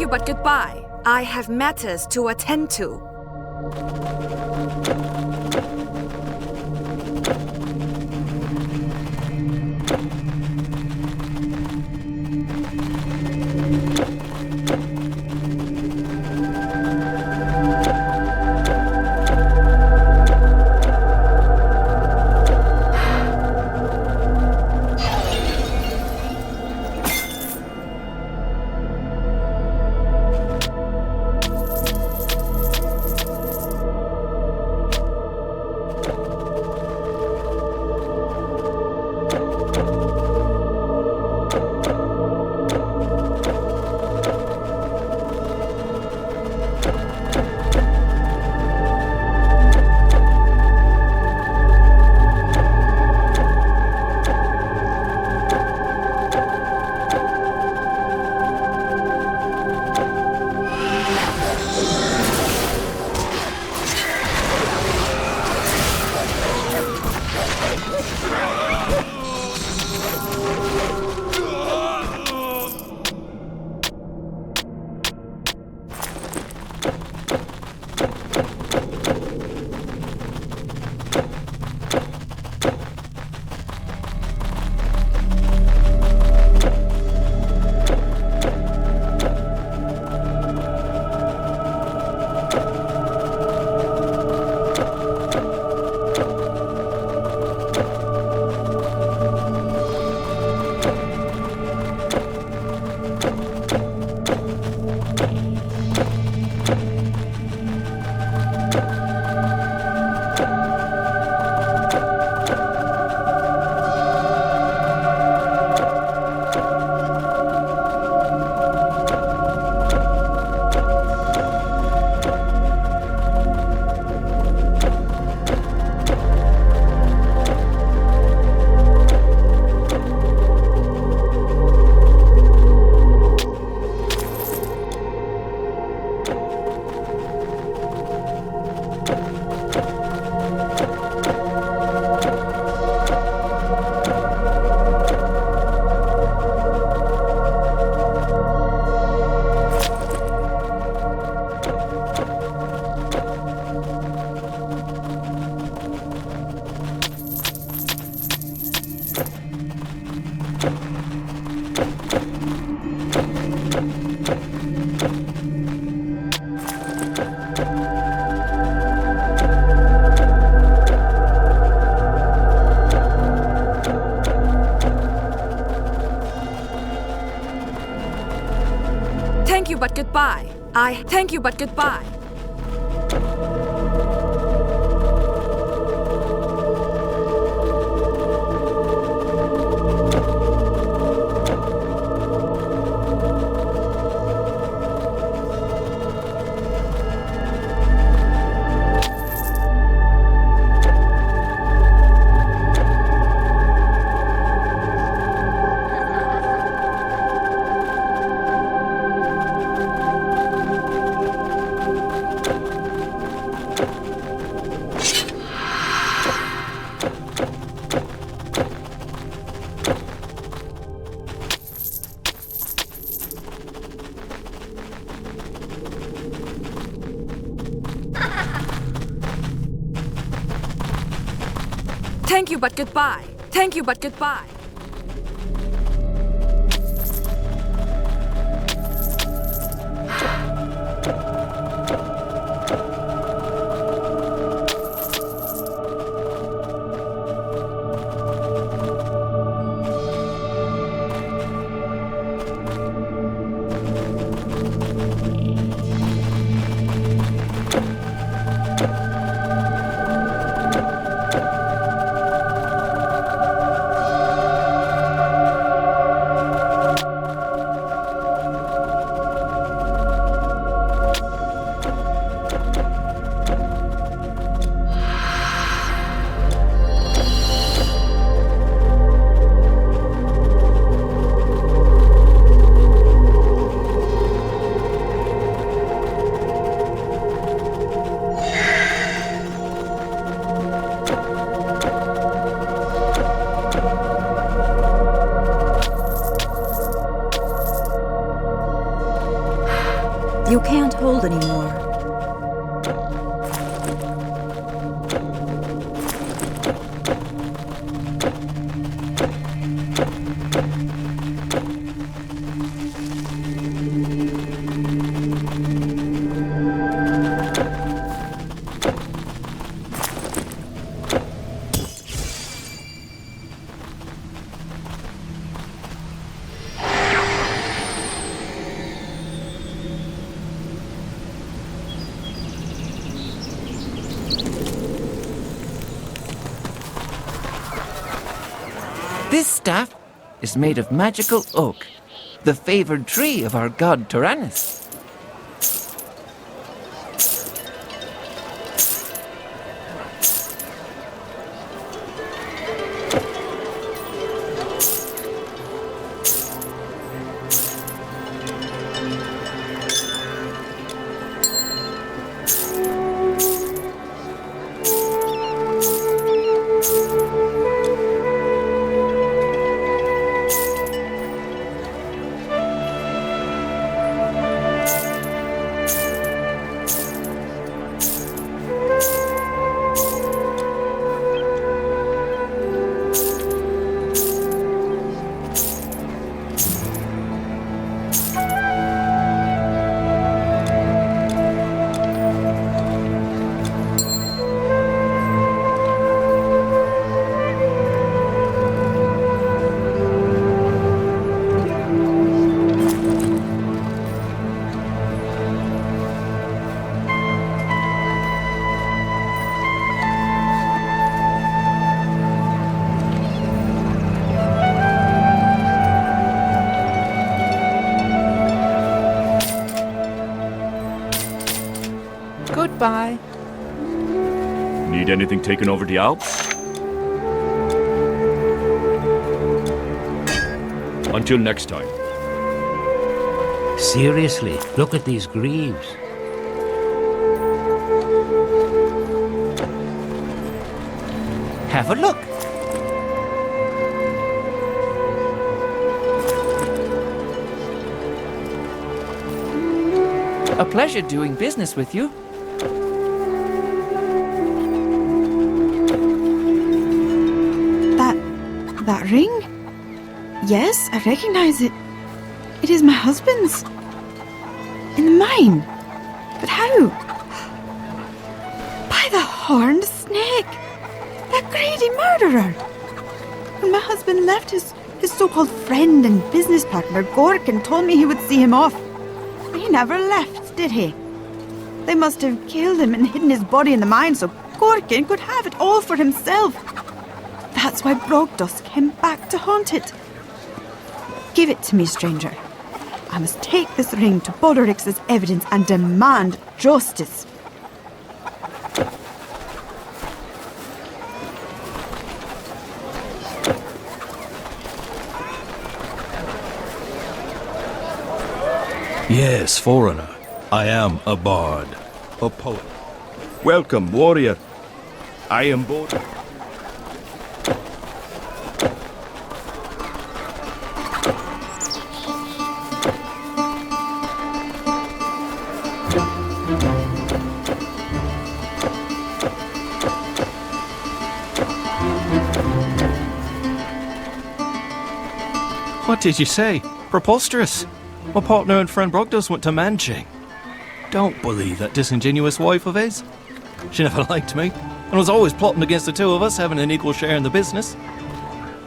But goodbye. I have matters to attend to. thank you, but goodbye. I thank you, but goodbye. Thank you, but goodbye. Thank you, but goodbye. You can't hold anymore. This staff is made of magical oak, the favored tree of our god Tyrannus. Goodbye. Need anything taken over the Alps? Until next time. Seriously, look at these greaves. Have a look. A pleasure doing business with you. That ring? Yes, I recognize it. It is my husband's. In the mine. But how? By the horned snake! That greedy murderer! When my husband left his so-called friend and business partner, Gork, and told me he would see him off, He never left, did he? They must have killed him and hidden his body in the mine so Gorkin could have it all for himself. That's why Brogdus came back to haunt it. Give it to me, stranger. I must take this ring to Bodorix as evidence and demand justice. Yes, foreigner. I am a bard. A poet. Welcome, warrior. I am Bodor. What did you say? Preposterous. My partner and friend Brogdus went to Manching. Don't believe that disingenuous wife of his. She never liked me, and was always plotting against the two of us having an equal share in the business.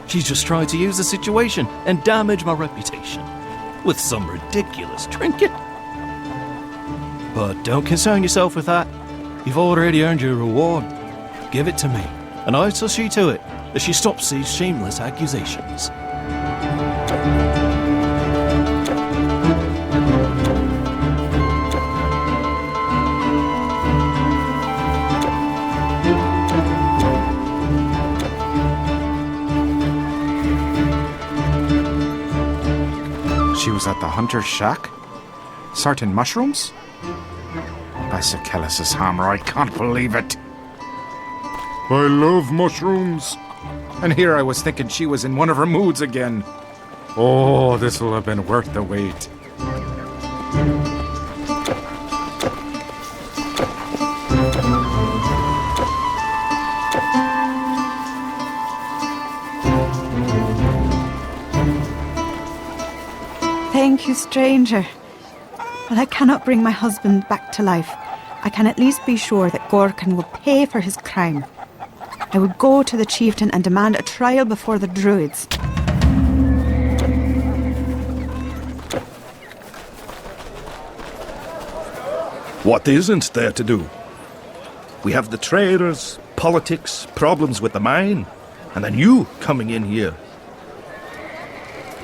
She's just tried to use the situation and damage my reputation with some ridiculous trinket. But don't concern yourself with that. You've already earned your reward. Give it to me, and I shall see to it that she stops these shameless accusations. She was at the hunter's shack? Certain mushrooms? By Sir Kellis's hammer, I can't believe it. I love mushrooms. And here I was thinking she was in one of her moods again. Oh, this will have been worth the wait. Thank you, stranger. But I cannot bring my husband back to life. I can at least be sure that Gorkin will pay for his crime. I will go to the chieftain and demand a trial before the druids. What isn't there to do? We have the traders, politics, problems with the mine, and then you coming in here.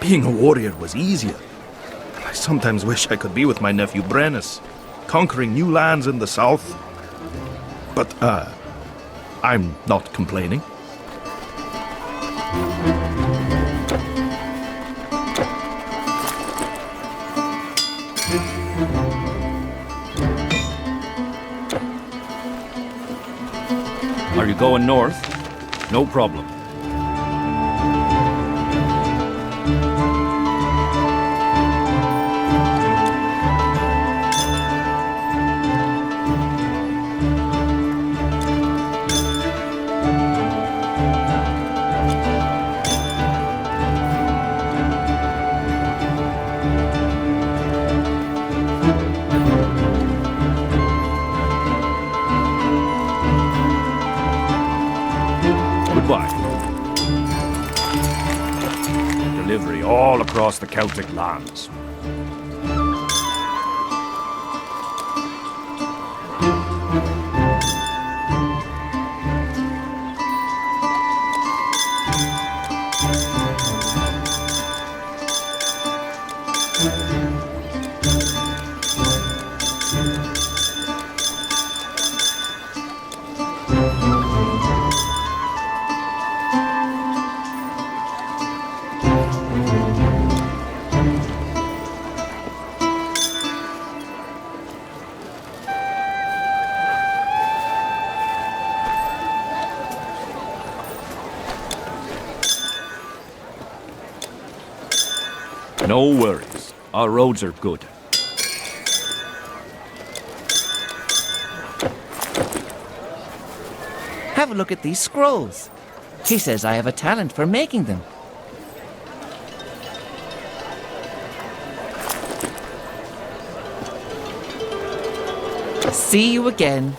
Being a warrior was easier. I sometimes wish I could be with my nephew Brennus, conquering new lands in the south. But, I'm not complaining. Are you going north? No problem. Goodbye. Delivery all across the Celtic lands. No worries. Our roads are good. Have a look at these scrolls. He says I have a talent for making them. See you again.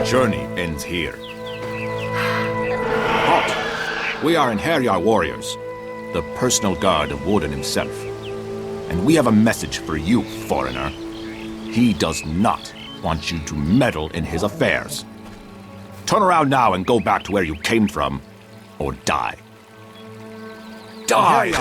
Journey ends here. Halt! We are Inheriar warriors, the personal guard of Woden himself. And we have a message for you, foreigner. He does not want you to meddle in his affairs. Turn around now and go back to where you came from, or die. Die!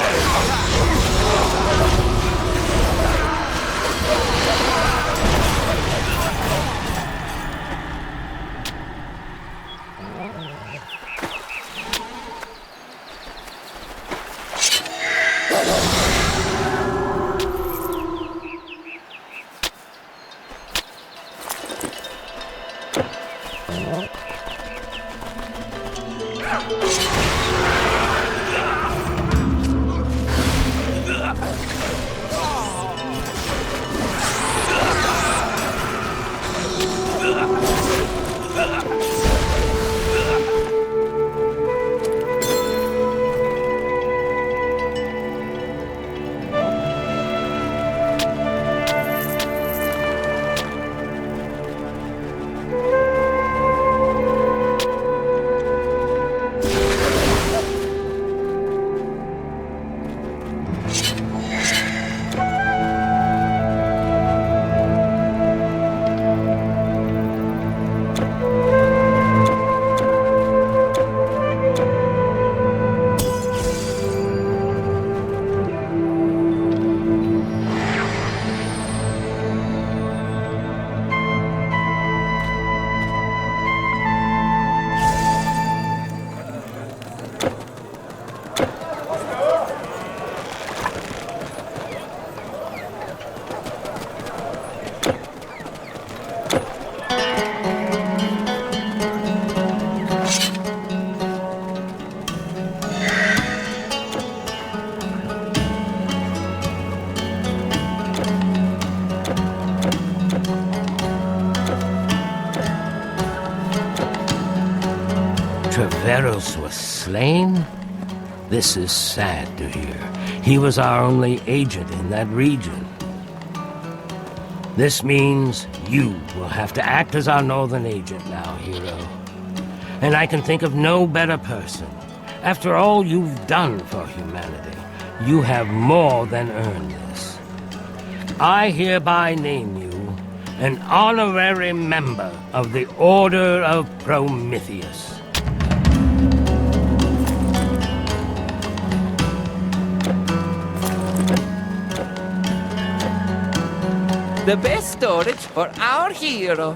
Treveros was slain? This is sad to hear. He was our only agent in that region. This means you will have to act as our northern agent now, hero. And I can think of no better person. After all you've done for humanity, you have more than earned this. I hereby name you an honorary member of the Order of Prometheus. The best storage for our hero.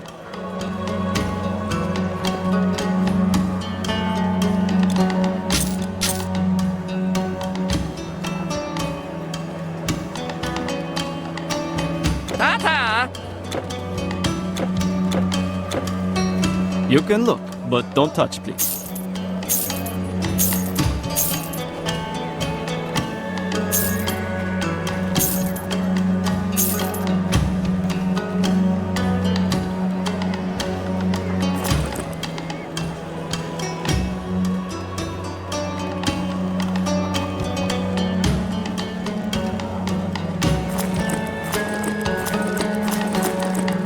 Ta-ta! You can look, but don't touch, please.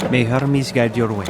May Hermes guide your way.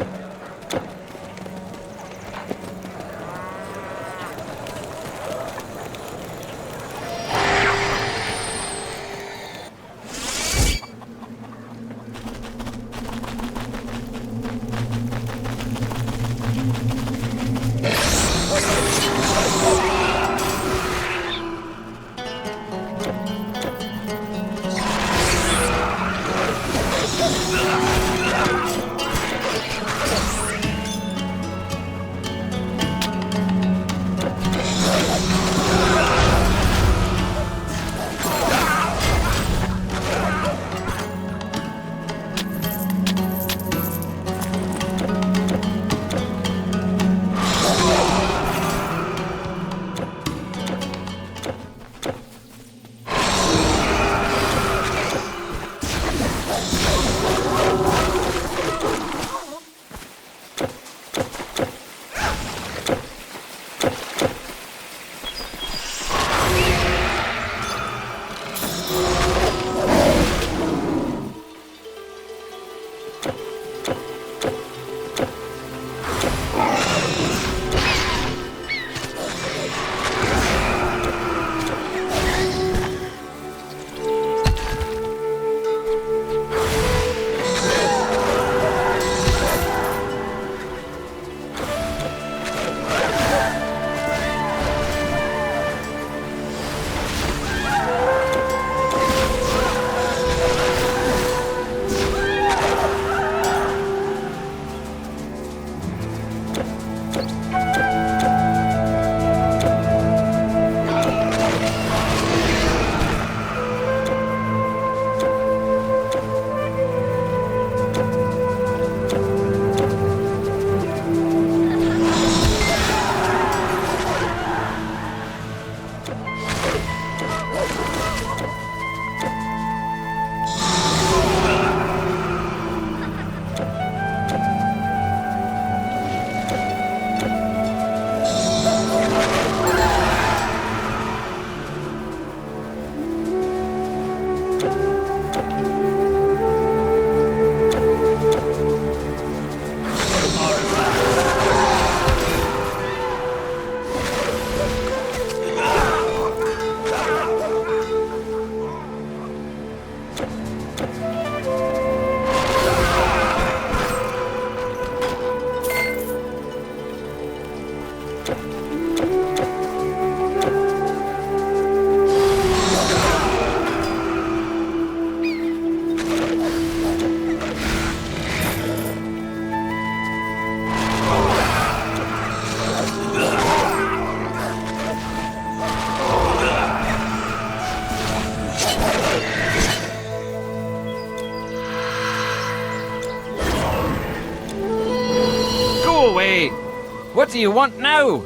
What do you want now?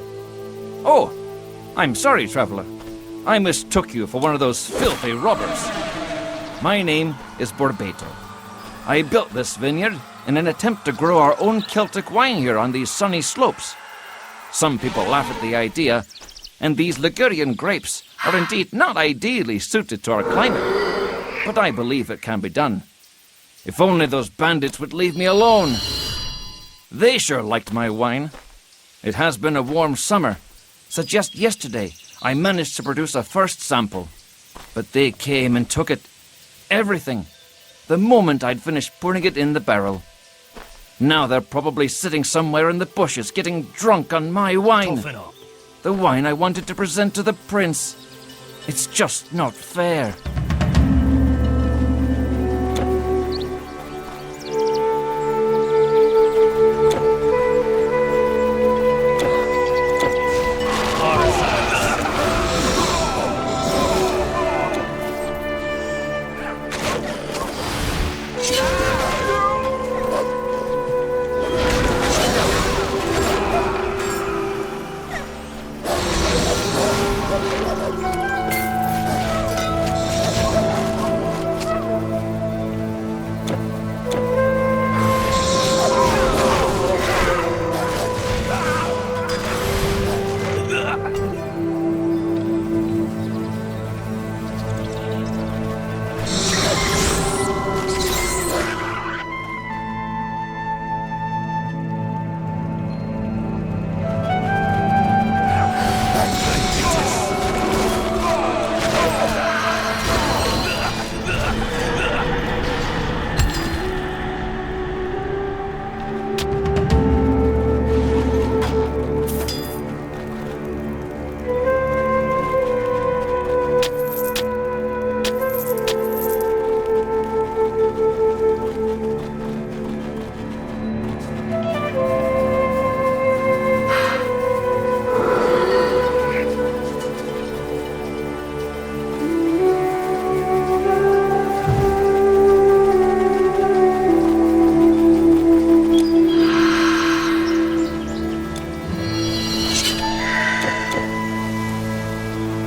Oh, I'm sorry, traveler. I mistook you for one of those filthy robbers. My name is Borbeto. I built this vineyard in an attempt to grow our own Celtic wine here on these sunny slopes. Some people laugh at the idea, and these Ligurian grapes are indeed not ideally suited to our climate. But I believe it can be done. If only those bandits would leave me alone. They sure liked my wine. It has been a warm summer, so just yesterday I managed to produce a first sample. But they came and took it. Everything. The moment I'd finished putting it in the barrel. Now they're probably sitting somewhere in the bushes getting drunk on my wine. Toughen up. The wine I wanted to present to the prince. It's just not fair.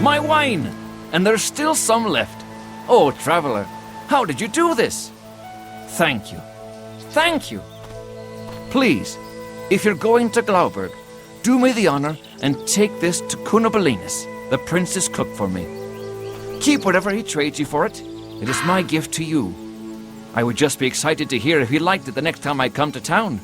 My wine! And there's still some left. Oh, traveler, how did you do this? Thank you. Thank you. Please, if you're going to Glauberg, do me the honor and take this to Cunobelinus, the prince's cook, for me. Keep whatever he trades you for it. It is my gift to you. I would just be excited to hear if he liked it the next time I come to town.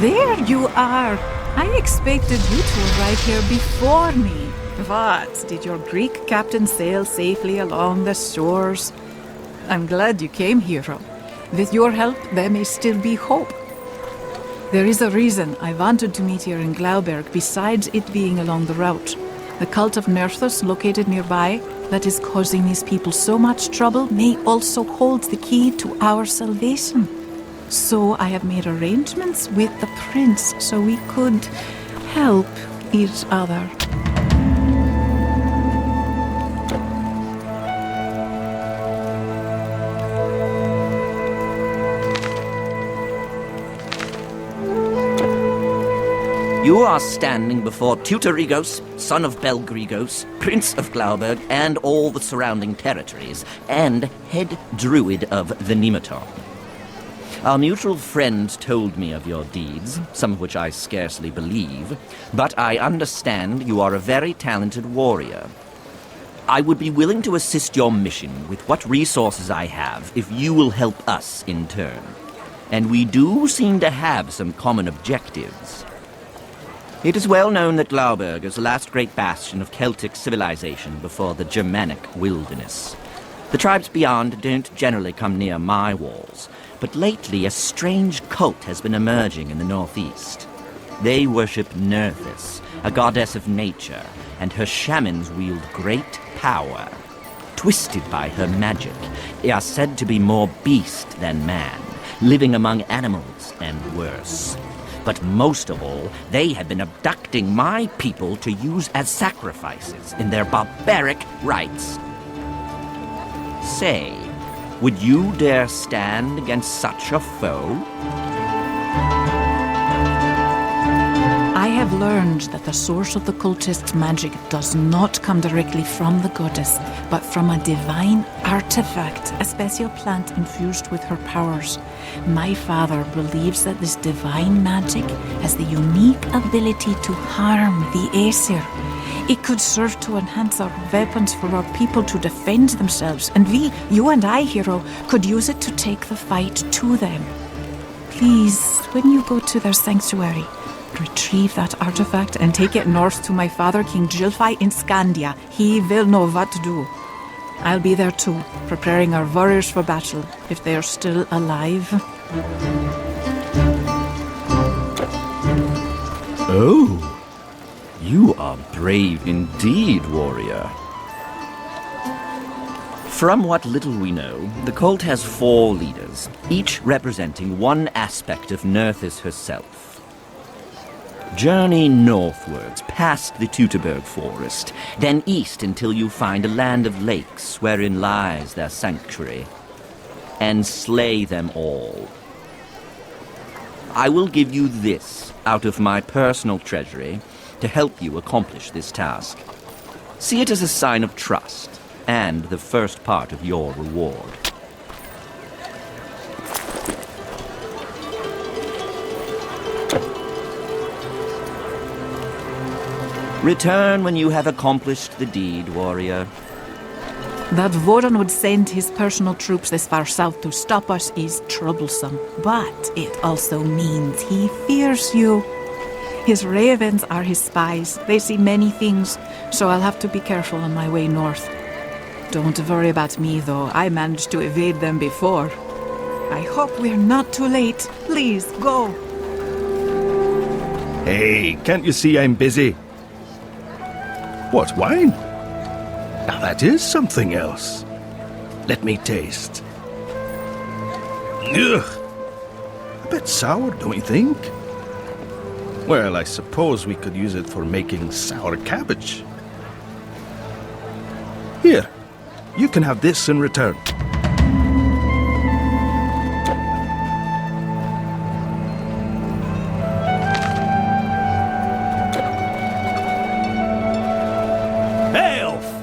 There you are. I expected you to arrive here before me. What? Did your Greek captain sail safely along the shores? I'm glad you came, hero. With your help, there may still be hope. There is a reason I wanted to meet here in Glauberg besides it being along the route. The cult of Nerthus, located nearby, that is causing these people so much trouble, may also hold the key to our salvation. So I have made arrangements with the prince so we could help each other. You are standing before Teutorigos, son of Belgrigos, Prince of Glauberg, and all the surrounding territories, and head druid of the Nemeton. Our mutual friend told me of your deeds, some of which I scarcely believe, but I understand you are a very talented warrior. I would be willing to assist your mission with what resources I have if you will help us in turn. And we do seem to have some common objectives. It is well known that Glauberg is the last great bastion of Celtic civilization before the Germanic wilderness. The tribes beyond don't generally come near my walls, but lately a strange cult has been emerging in the northeast. They worship Nerthus, a goddess of nature, and her shamans wield great power. Twisted by her magic, they are said to be more beast than man, living among animals and worse. But most of all, they have been abducting my people to use as sacrifices in their barbaric rites. Say, would you dare stand against such a foe? I have learned that the source of the cultists' magic does not come directly from the goddess, but from a divine artifact, a special plant infused with her powers. My father believes that this divine magic has the unique ability to harm the Aesir. It could serve to enhance our weapons for our people to defend themselves, and we, you and I, hero, could use it to take the fight to them. Please, when you go to their sanctuary, retrieve that artifact and take it north to my father, King Gilfai in Scandia. He will know what to do. I'll be there too, preparing our warriors for battle, if they are still alive. Oh, you are brave indeed, warrior. From what little we know, the cult has 4 leaders, each representing one aspect of Nerthus herself. Journey northwards, past the Teutoburg forest, then east until you find a land of lakes wherein lies their sanctuary, and slay them all. I will give you this out of my personal treasury to help you accomplish this task. See it as a sign of trust, and the first part of your reward. Return when you have accomplished the deed, warrior. That Voron would send his personal troops this far south to stop us is troublesome, but it also means he fears you. His ravens are his spies. They see many things, so I'll have to be careful on my way north. Don't worry about me, though. I managed to evade them before. I hope we're not too late. Please, go. Hey, can't you see I'm busy? What, wine? Now that is something else. Let me taste. Ugh! A bit sour, don't you think? Well, I suppose we could use it for making sour cabbage. Here, you can have this in return.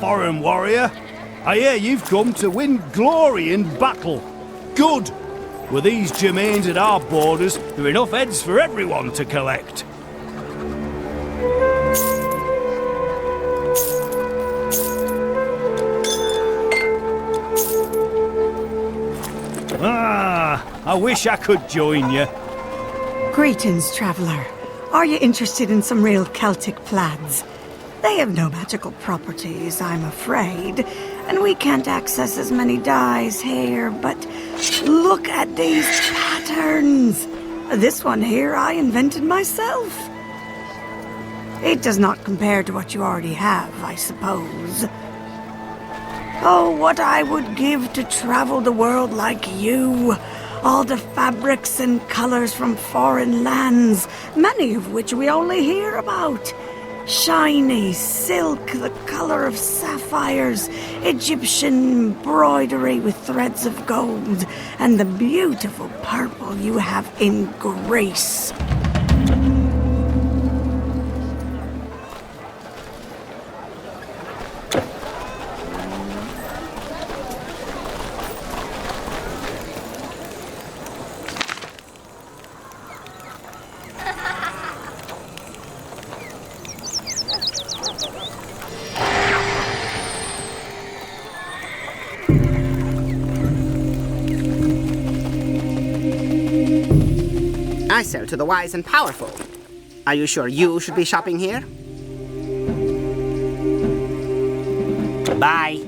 Foreign warrior, I hear you've come to win glory in battle. Good. With these Germains at our borders, there are enough heads for everyone to collect. I wish I could join you. Greetings, traveller. Are you interested in some real Celtic plaids? They have no magical properties, I'm afraid, and we can't access as many dyes here, but look at these patterns! This one here I invented myself. It does not compare to what you already have, I suppose. Oh, what I would give to travel the world like you! All the fabrics and colours from foreign lands, many of which we only hear about. Shiny silk, the colour of sapphires, Egyptian embroidery with threads of gold, and the beautiful purple you have in Greece. I sell to the wise and powerful. Are you sure you should be shopping here? Bye.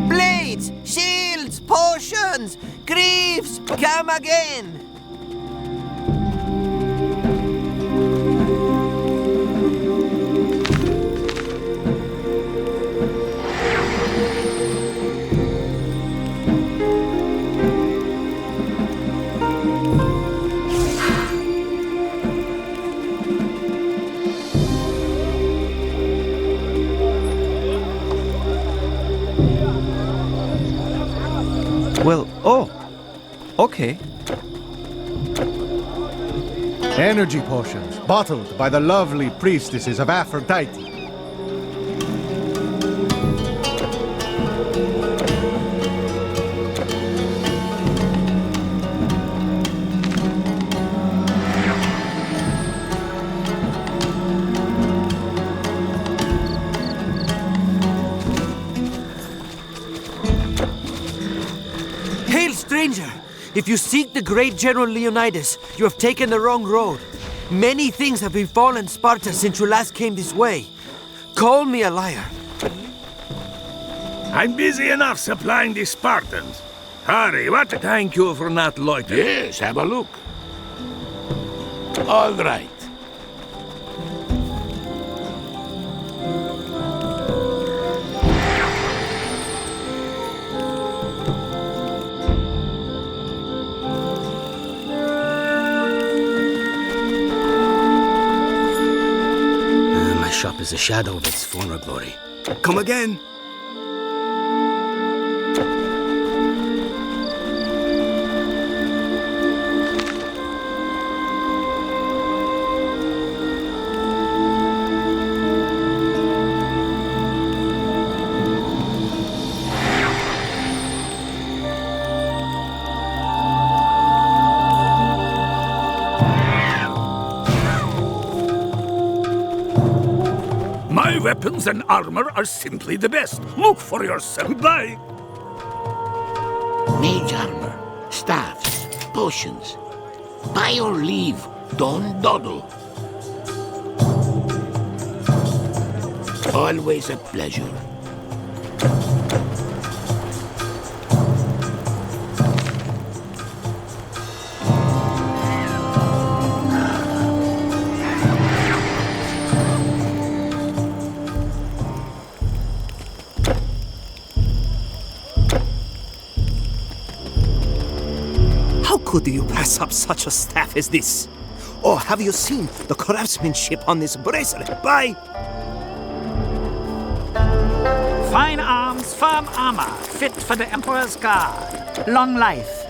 Blades, shields, potions, greaves, come again. Well, oh, okay. Energy potions, bottled by the lovely priestesses of Aphrodite. Hail, stranger! If you seek the great General Leonidas, you have taken the wrong road. Many things have befallen Sparta since you last came this way. Call me a liar, but... I'm busy enough supplying the Spartans. Hurry, what? Thank you for not loitering. Yes, have a look. All right. My shop is a shadow of its former glory. Come again. My weapons and armor are simply the best. Look for yourself. Bye. Mage armor, staffs, potions. By your leave, don't dawdle. Always a pleasure. How could you pass up such a staff as this? Or have you seen the craftsmanship on this bracelet? Bye! Fine arms, firm armor, fit for the Emperor's guard. Long life.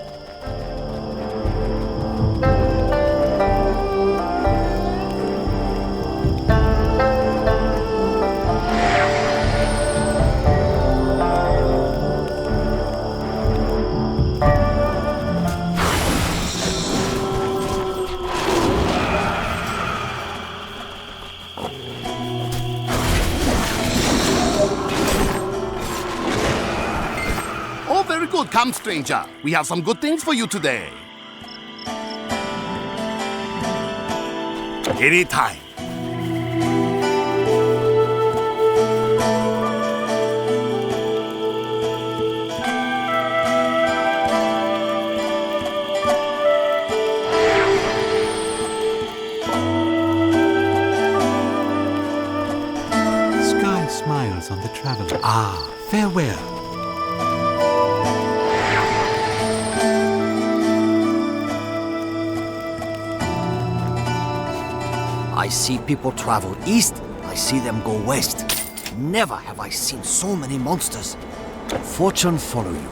Oh, very good. Come, stranger. We have some good things for you today. Anytime. Sky smiles on the traveler. Ah, farewell. I see people travel east, I see them go west. Never have I seen so many monsters. Fortune follow you.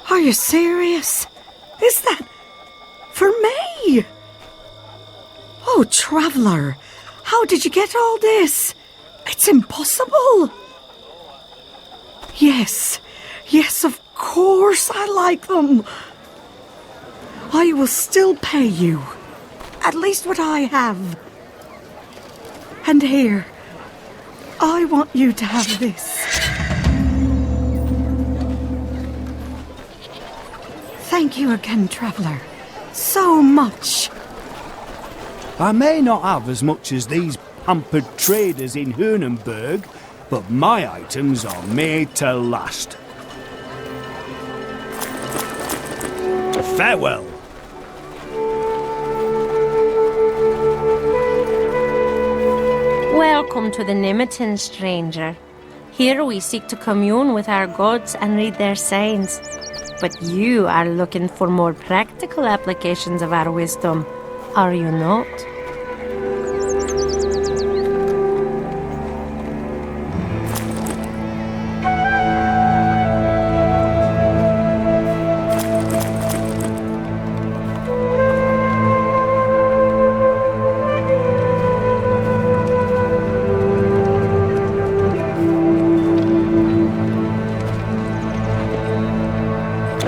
Are you serious? Is that for me? Oh, traveler, How did you get all this? It's impossible. Yes, of course I like them. I will still pay you. At least what I have. And here, I want you to have this. Thank you again, traveller. So much. I may not have as much as these pampered traders in Hernenberg, but my items are made to last. Farewell. Welcome to the Nimitan, stranger. Here we seek to commune with our gods and read their signs. But you are looking for more practical applications of our wisdom, are you not?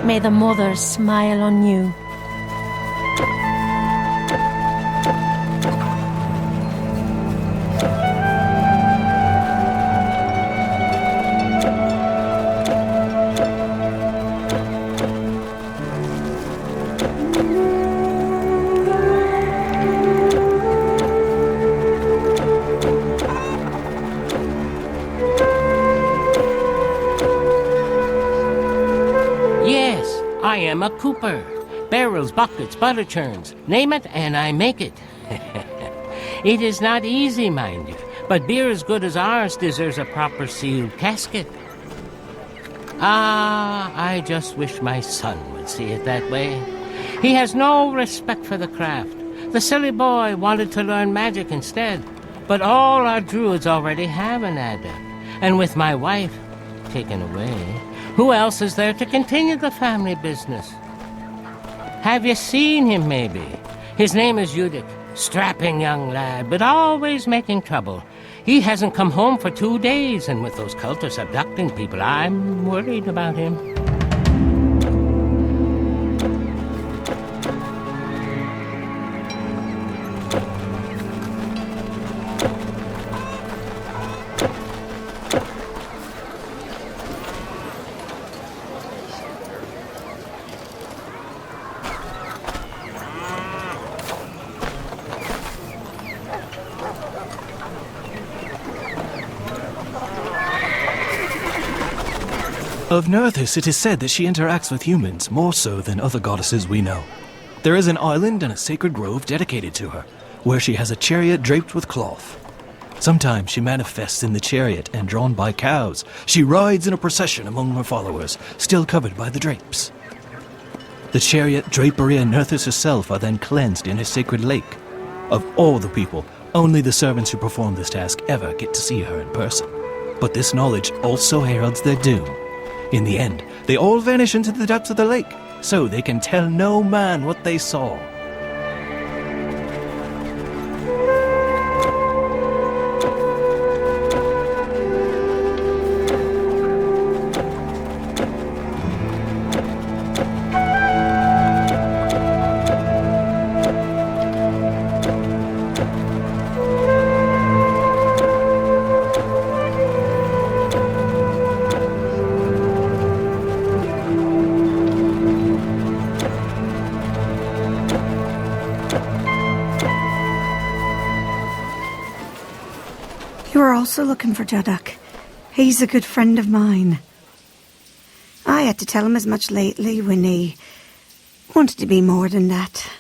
May the Mother smile on you. I am a cooper. Barrels, buckets, butter churns. Name it, and I make it. It is not easy, mind you, but beer as good as ours deserves a proper sealed casket. Ah, I just wish my son would see it that way. He has no respect for the craft. The silly boy wanted to learn magic instead, but all our druids already have an adept. And with my wife taken away, who else is there to continue the family business? Have you seen him, maybe? His name is Udic. Strapping young lad, but always making trouble. He hasn't come home for 2 days, and with those cultists abducting people, I'm worried about him. Of Nerthus, it is said that she interacts with humans more so than other goddesses we know. There is an island and a sacred grove dedicated to her, where she has a chariot draped with cloth. Sometimes she manifests in the chariot and drawn by cows. She rides in a procession among her followers, still covered by the drapes. The chariot, drapery, and Nerthus herself are then cleansed in her sacred lake. Of all the people, only the servants who perform this task ever get to see her in person. But this knowledge also heralds their doom. In the end, they all vanish into the depths of the lake, so they can tell no man what they saw. You're also looking for Juddock. He's a good friend of mine. I had to tell him as much lately when he wanted to be more than that.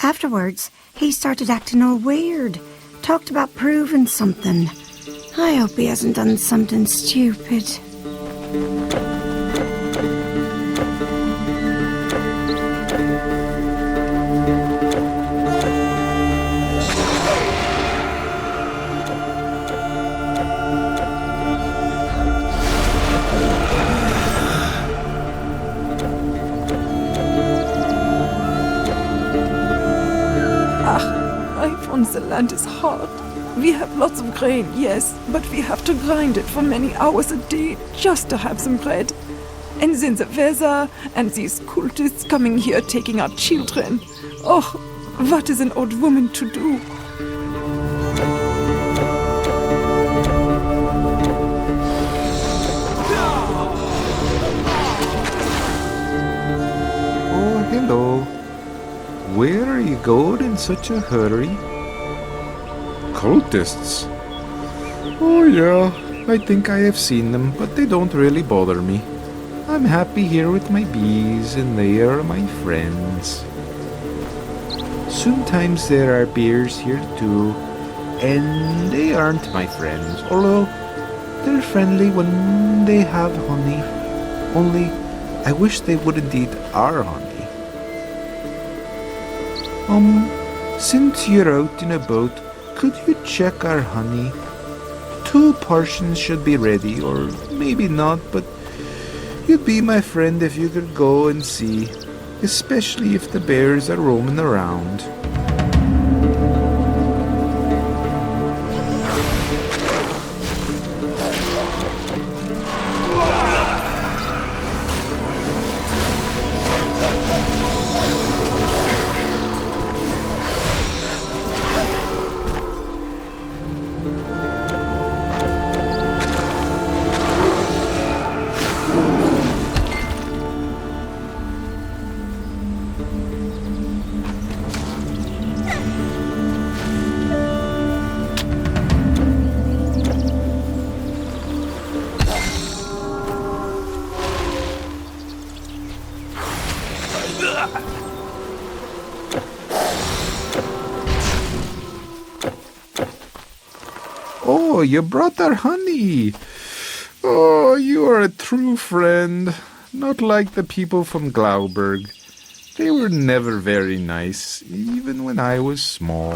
Afterwards, he started acting all weird. Talked about proving something. I hope he hasn't done something stupid. on the land is hard. We have lots of grain, yes, but we have to grind it for many hours a day just to have some bread. And then the weather, and these cultists coming here taking our children. Oh, what is an old woman to do? Oh, hello. Where are you going in such a hurry? Cultists? Oh yeah, I think I have seen them, but they don't really bother me. I'm happy here with my bees, and they are my friends. Sometimes there are bears here too, and they aren't my friends, although they're friendly when they have honey. Only, I wish they wouldn't eat our honey. Since you're out in a boat, could you check our honey? 2 portions should be ready, or maybe not, but you'd be my friend if you could go and see, especially if the bears are roaming around. Oh, you brought our honey. Oh, you are a true friend. Not like the people from Glauberg. They were never very nice, even when I was small.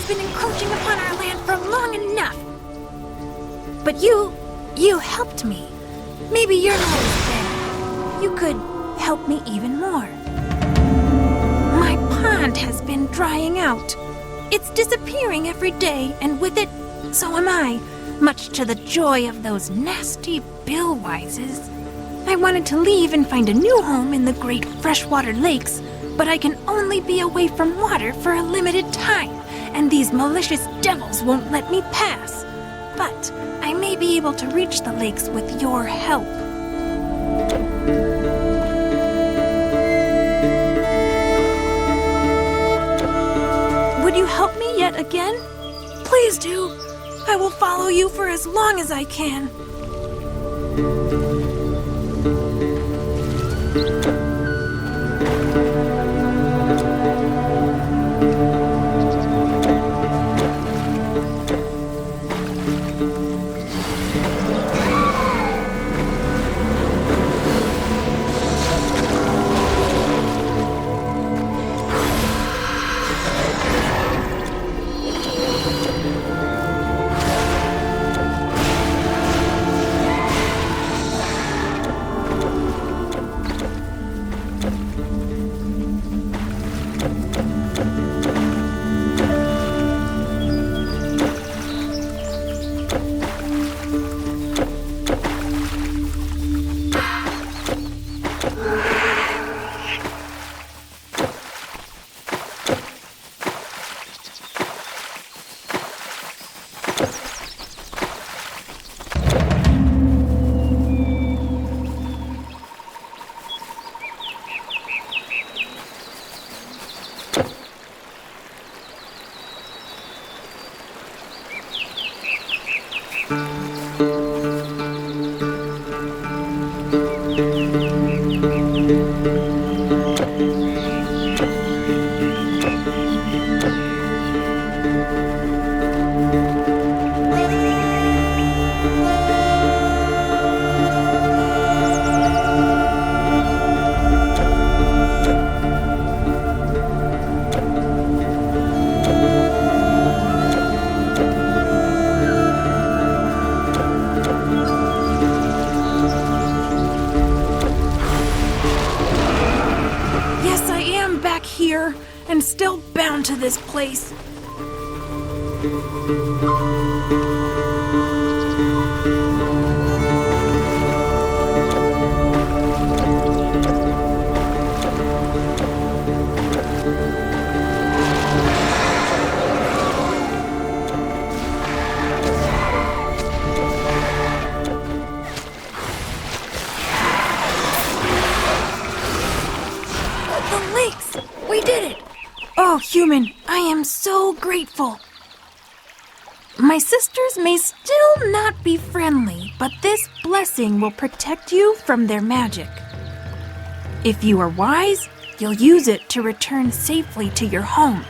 has been encroaching upon our land for long enough. But you helped me. Maybe you're not as bad. You could help me even more. My pond has been drying out. It's disappearing every day, and with it, so am I, much to the joy of those nasty billwises. I wanted to leave and find a new home in the great freshwater lakes, but I can only be away from water for a limited time, and these malicious devils won't let me pass. But I may be able to reach the lakes with your help. Would you help me yet again? Please do. I will follow you for as long as I can. Here and still bound to this place. We did it! Oh, human, I am so grateful. My sisters may still not be friendly, but this blessing will protect you from their magic. If you are wise, you'll use it to return safely to your home.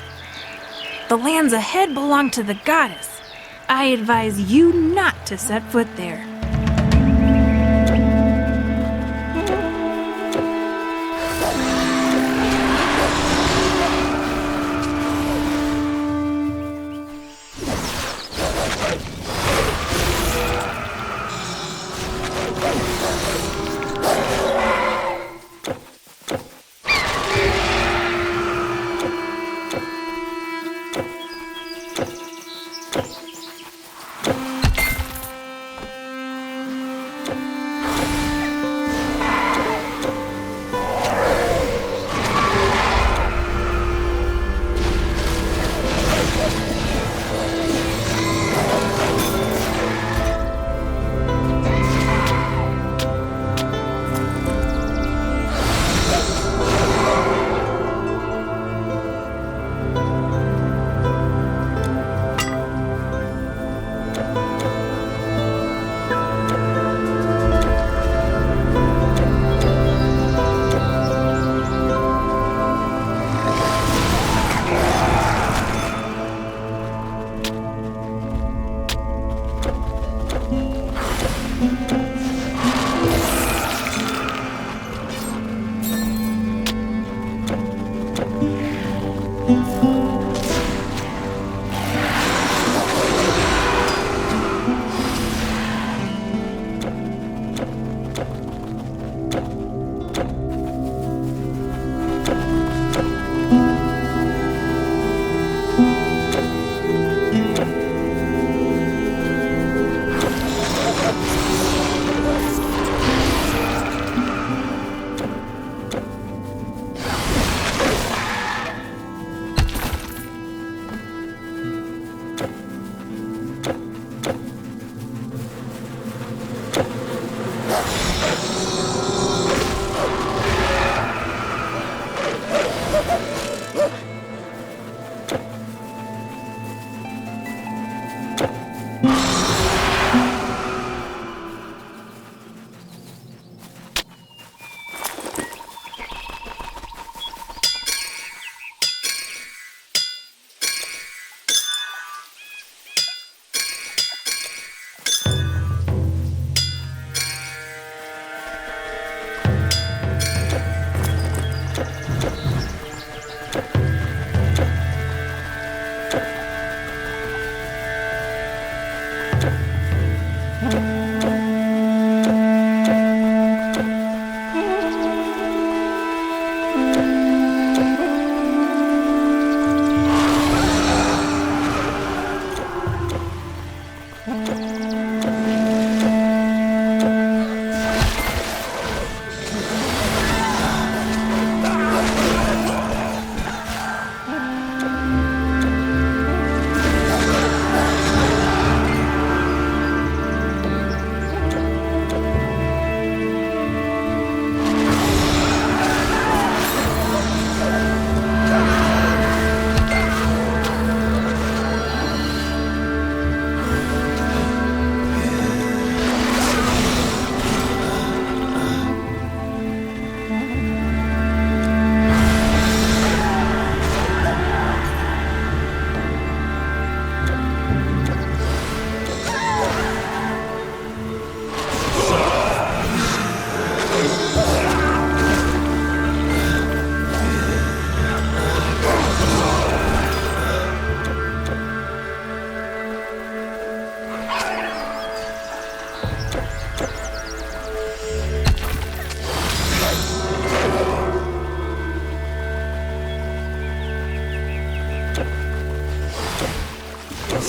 The lands ahead belong to the goddess. I advise you not to set foot there.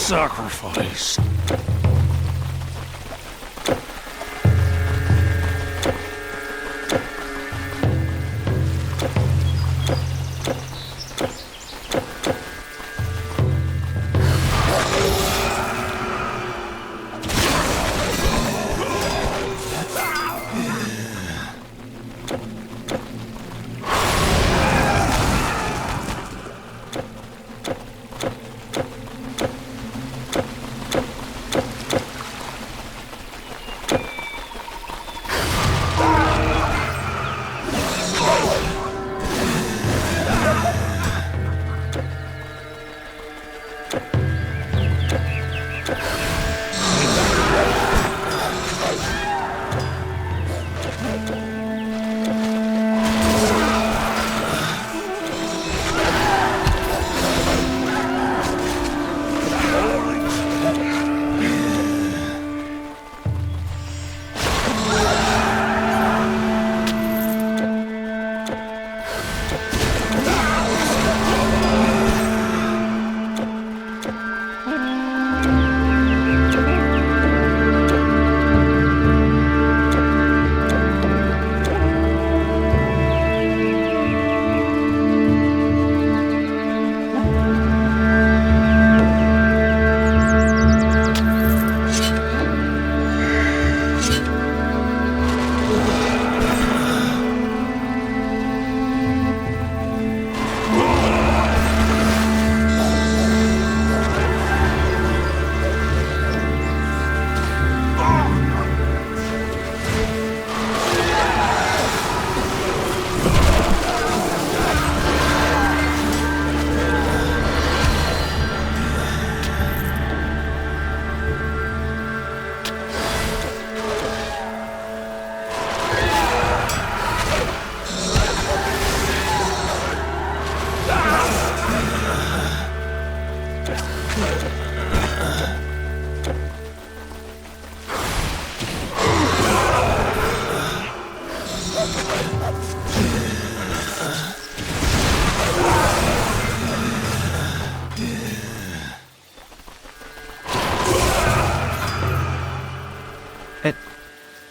Sacrifice.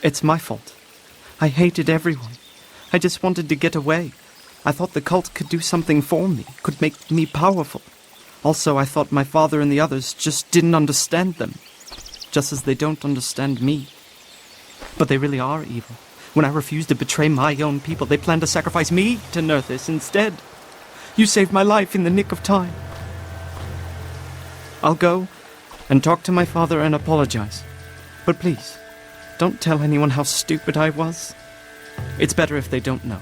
It's my fault. I hated everyone. I just wanted to get away. I thought the cult could do something for me, could make me powerful. Also, I thought my father and the others just didn't understand them, just as they don't understand me. But they really are evil. When I refused to betray my own people, they planned to sacrifice me to Nerthus instead. You saved my life in the nick of time. I'll go and talk to my father and apologize. But please, don't tell anyone how stupid I was. It's better if they don't know.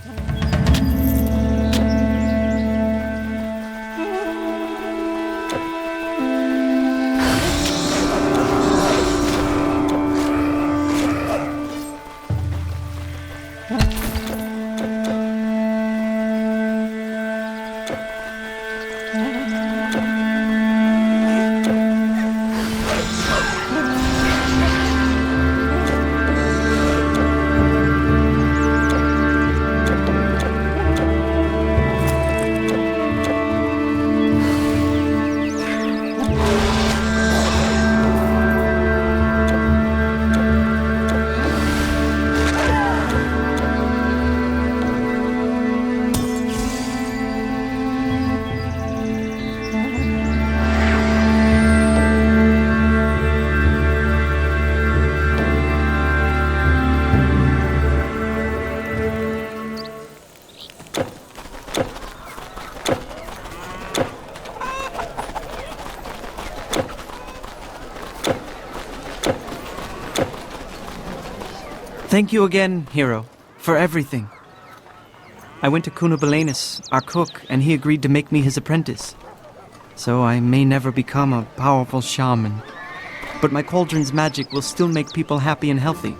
Thank you again, hero, for everything. I went to Cunobelanus, our cook, and he agreed to make me his apprentice. So I may never become a powerful shaman. But my cauldron's magic will still make people happy and healthy.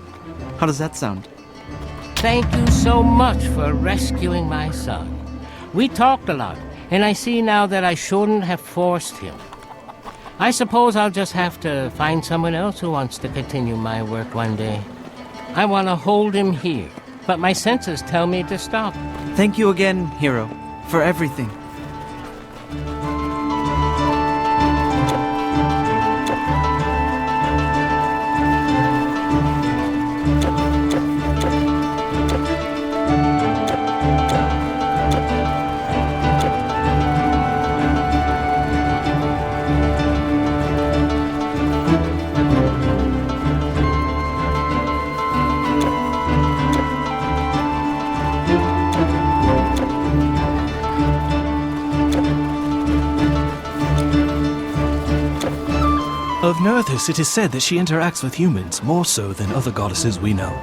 How does that sound? Thank you so much for rescuing my son. We talked a lot, and I see now that I shouldn't have forced him. I suppose I'll just have to find someone else who wants to continue my work one day. I want to hold him here, but my senses tell me to stop. Thank you again, hero, for everything. Of Nerthus, it is said that she interacts with humans more so than other goddesses we know.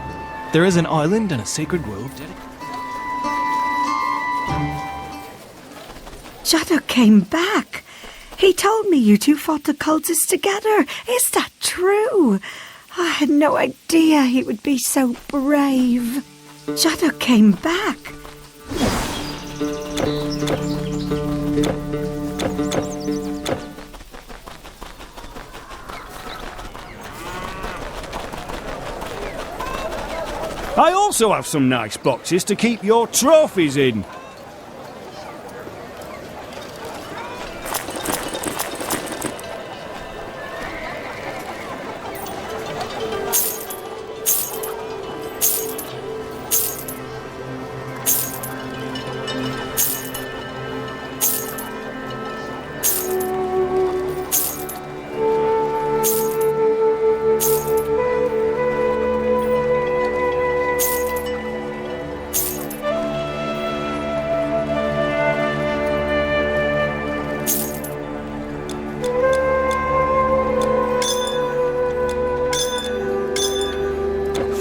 There is an island and a sacred grove dedicated. Jaddo came back. He told me you two fought the cultists together. Is that true? I had no idea he would be so brave. Jaddo came back. I also have some nice boxes to keep your trophies in.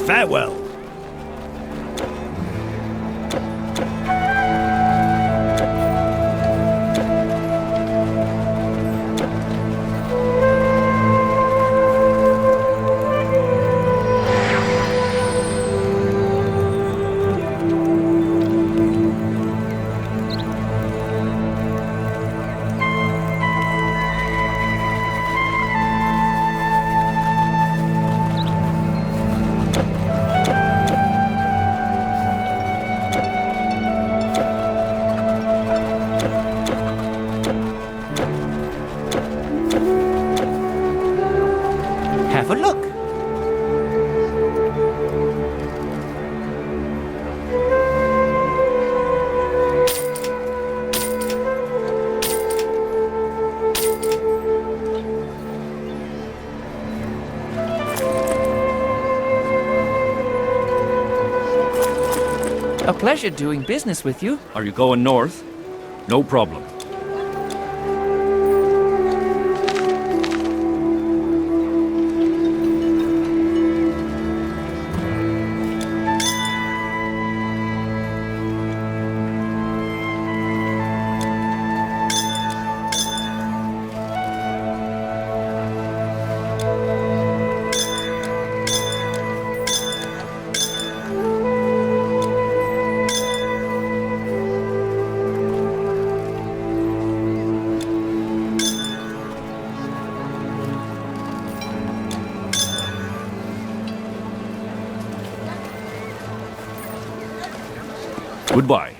Farewell. Have a look. A pleasure doing business with you. Are you going north? No problem. Goodbye.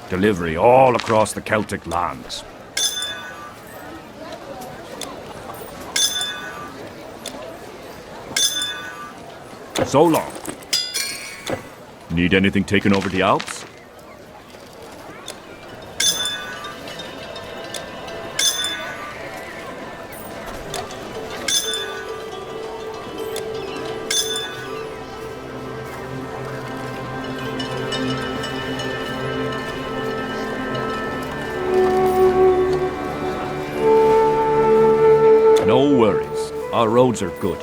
Delivery all across the Celtic lands. So long. Need anything taken over the Alps? No worries. Our roads are good.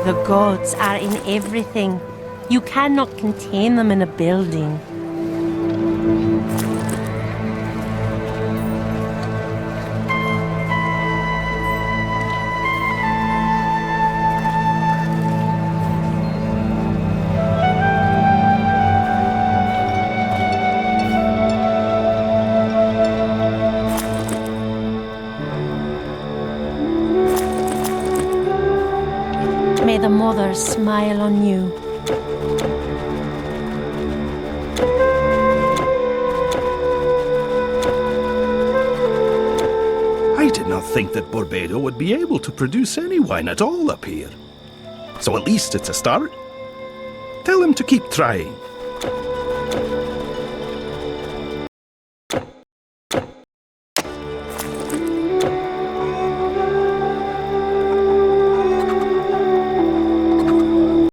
The gods are in everything. You cannot contain them in a building. May the Mother smile on you. I did not think that Barbados would be able to produce any wine at all up here. So at least it's a start. Tell him to keep trying.